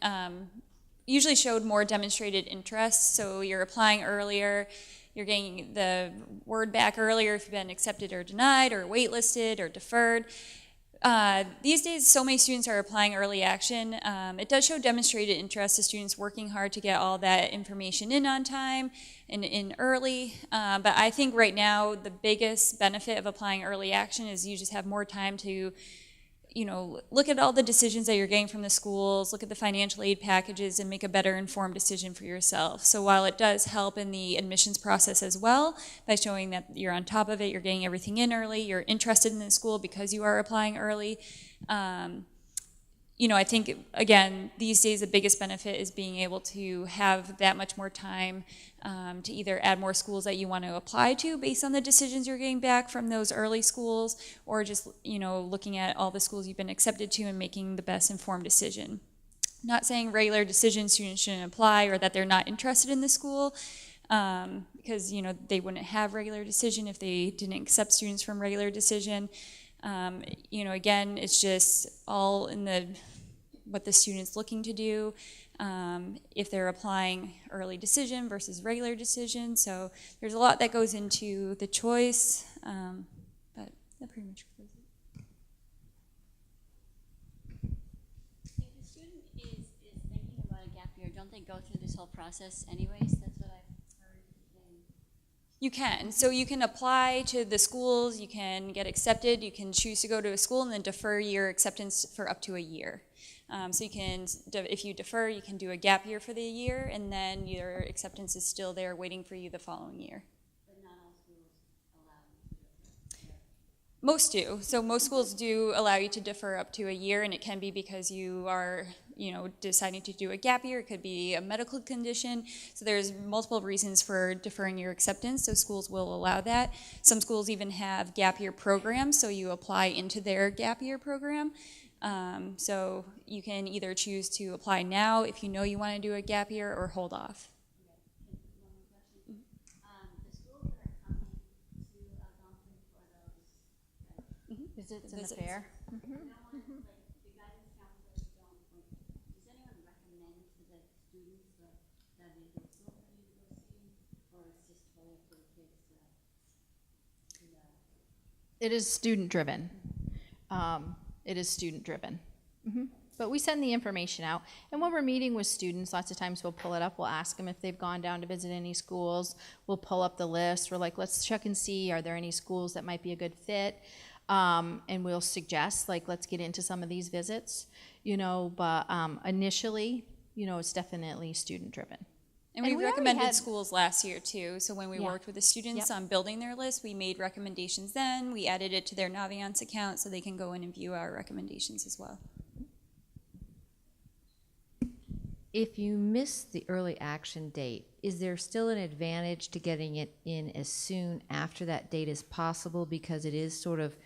usually showed more demonstrated interest. So you're applying earlier, you're getting the word back earlier if you've been accepted or denied or waitlisted or deferred. These days, so many students are applying early action. It does show demonstrated interest to students working hard to get all that information in on time and in early. But I think right now the biggest benefit of applying early action is you just have more time to look at all the decisions that you're getting from the schools, look at the financial aid packages, and make a better informed decision for yourself. So while it does help in the admissions process as well, by showing that you're on top of it, you're getting everything in early, you're interested in the school because you are applying early, I think, again, these days the biggest benefit is being able to have that much more time to either add more schools that you want to apply to based on the decisions you're getting back from those early schools, or just, looking at all the schools you've been accepted to and making the best informed decision. Not saying regular decision students shouldn't apply or that they're not interested in the school, because, they wouldn't have regular decision if they didn't accept students from regular decision. Again, it's just all in what the student's looking to do, if they're applying early decision versus regular decision. So there's a lot that goes into the choice, but that pretty much covers it. If the student is thinking about a gap year, don't they go through this whole process anyways? That's what I've heard. You can. So you can apply to the schools, you can get accepted, you can choose to go to a school and then defer your acceptance for up to a year. So you can, if you defer, you can do a gap year for the year, and then your acceptance is still there waiting for you the following year. But not all schools allow you to defer. Most do. So most schools do allow you to defer up to a year, and it can be because you are, deciding to do a gap year. It could be a medical condition. So there's multiple reasons for deferring your acceptance. So schools will allow that. Some schools even have gap year programs, so you apply into their gap year program. So you can either choose to apply now if you know you want to do a gap year, or hold off. The schools that are coming to Algonquin for those Visits in the fair. the guidance counselors don't. Does anyone recommend to the students that they go to It is student-driven. It is student-driven. But we send the information out. And when we're meeting with students, lots of times we'll pull it up. We'll ask them if they've gone down to visit any schools. We'll pull up the list. We're like, let's check and see, are there any schools that might be a good fit? And we'll suggest, like, let's get into some of these visits, you know, but initially, you know, it's definitely student-driven. And we already recommended had- schools last year too. So when we Yeah. worked with the students Yep. on building their list, we made recommendations then. We added it to their Naviance account so they can go in and view our recommendations as well. If you miss the early action date, is there still an advantage to getting it in as soon after that date as possible because it is sort of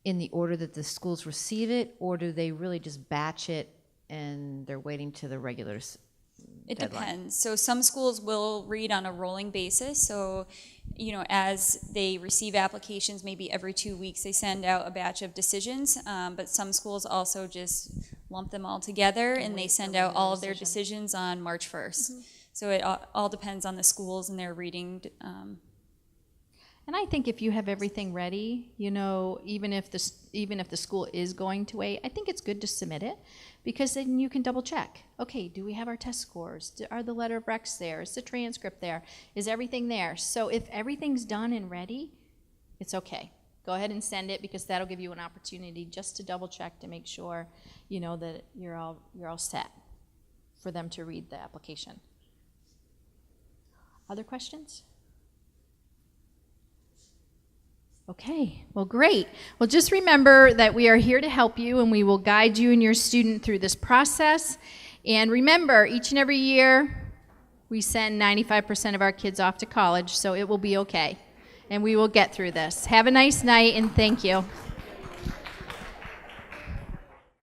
in the order that the schools receive it, or do they really just batch it and they're waiting to the regular It deadline? depends. So some schools will read on a rolling basis. So, you know, as they receive applications, maybe every 2 weeks they send out a batch of decisions. But some schools also just lump them all together and they send out all of their decisions on March 1st. So it all depends on the schools and their reading. And I think if you have everything ready, you know, even if the school is going to wait, I think it's good to submit it because then you can double check. Okay, do we have our test scores? Are the letter of recs there? Is the transcript there? Is everything there? So if everything's done and ready, it's okay. Go ahead and send it because that'll give you an opportunity just to double check to make sure, you know, that you're all set for them to read the application. Other questions? Okay, well, great. Well, just remember that we are here to help you and we will guide you and your student through this process. And remember, each and every year, we send 95% of our kids off to college, so it will be okay. And we will get through this. Have a nice night and thank you.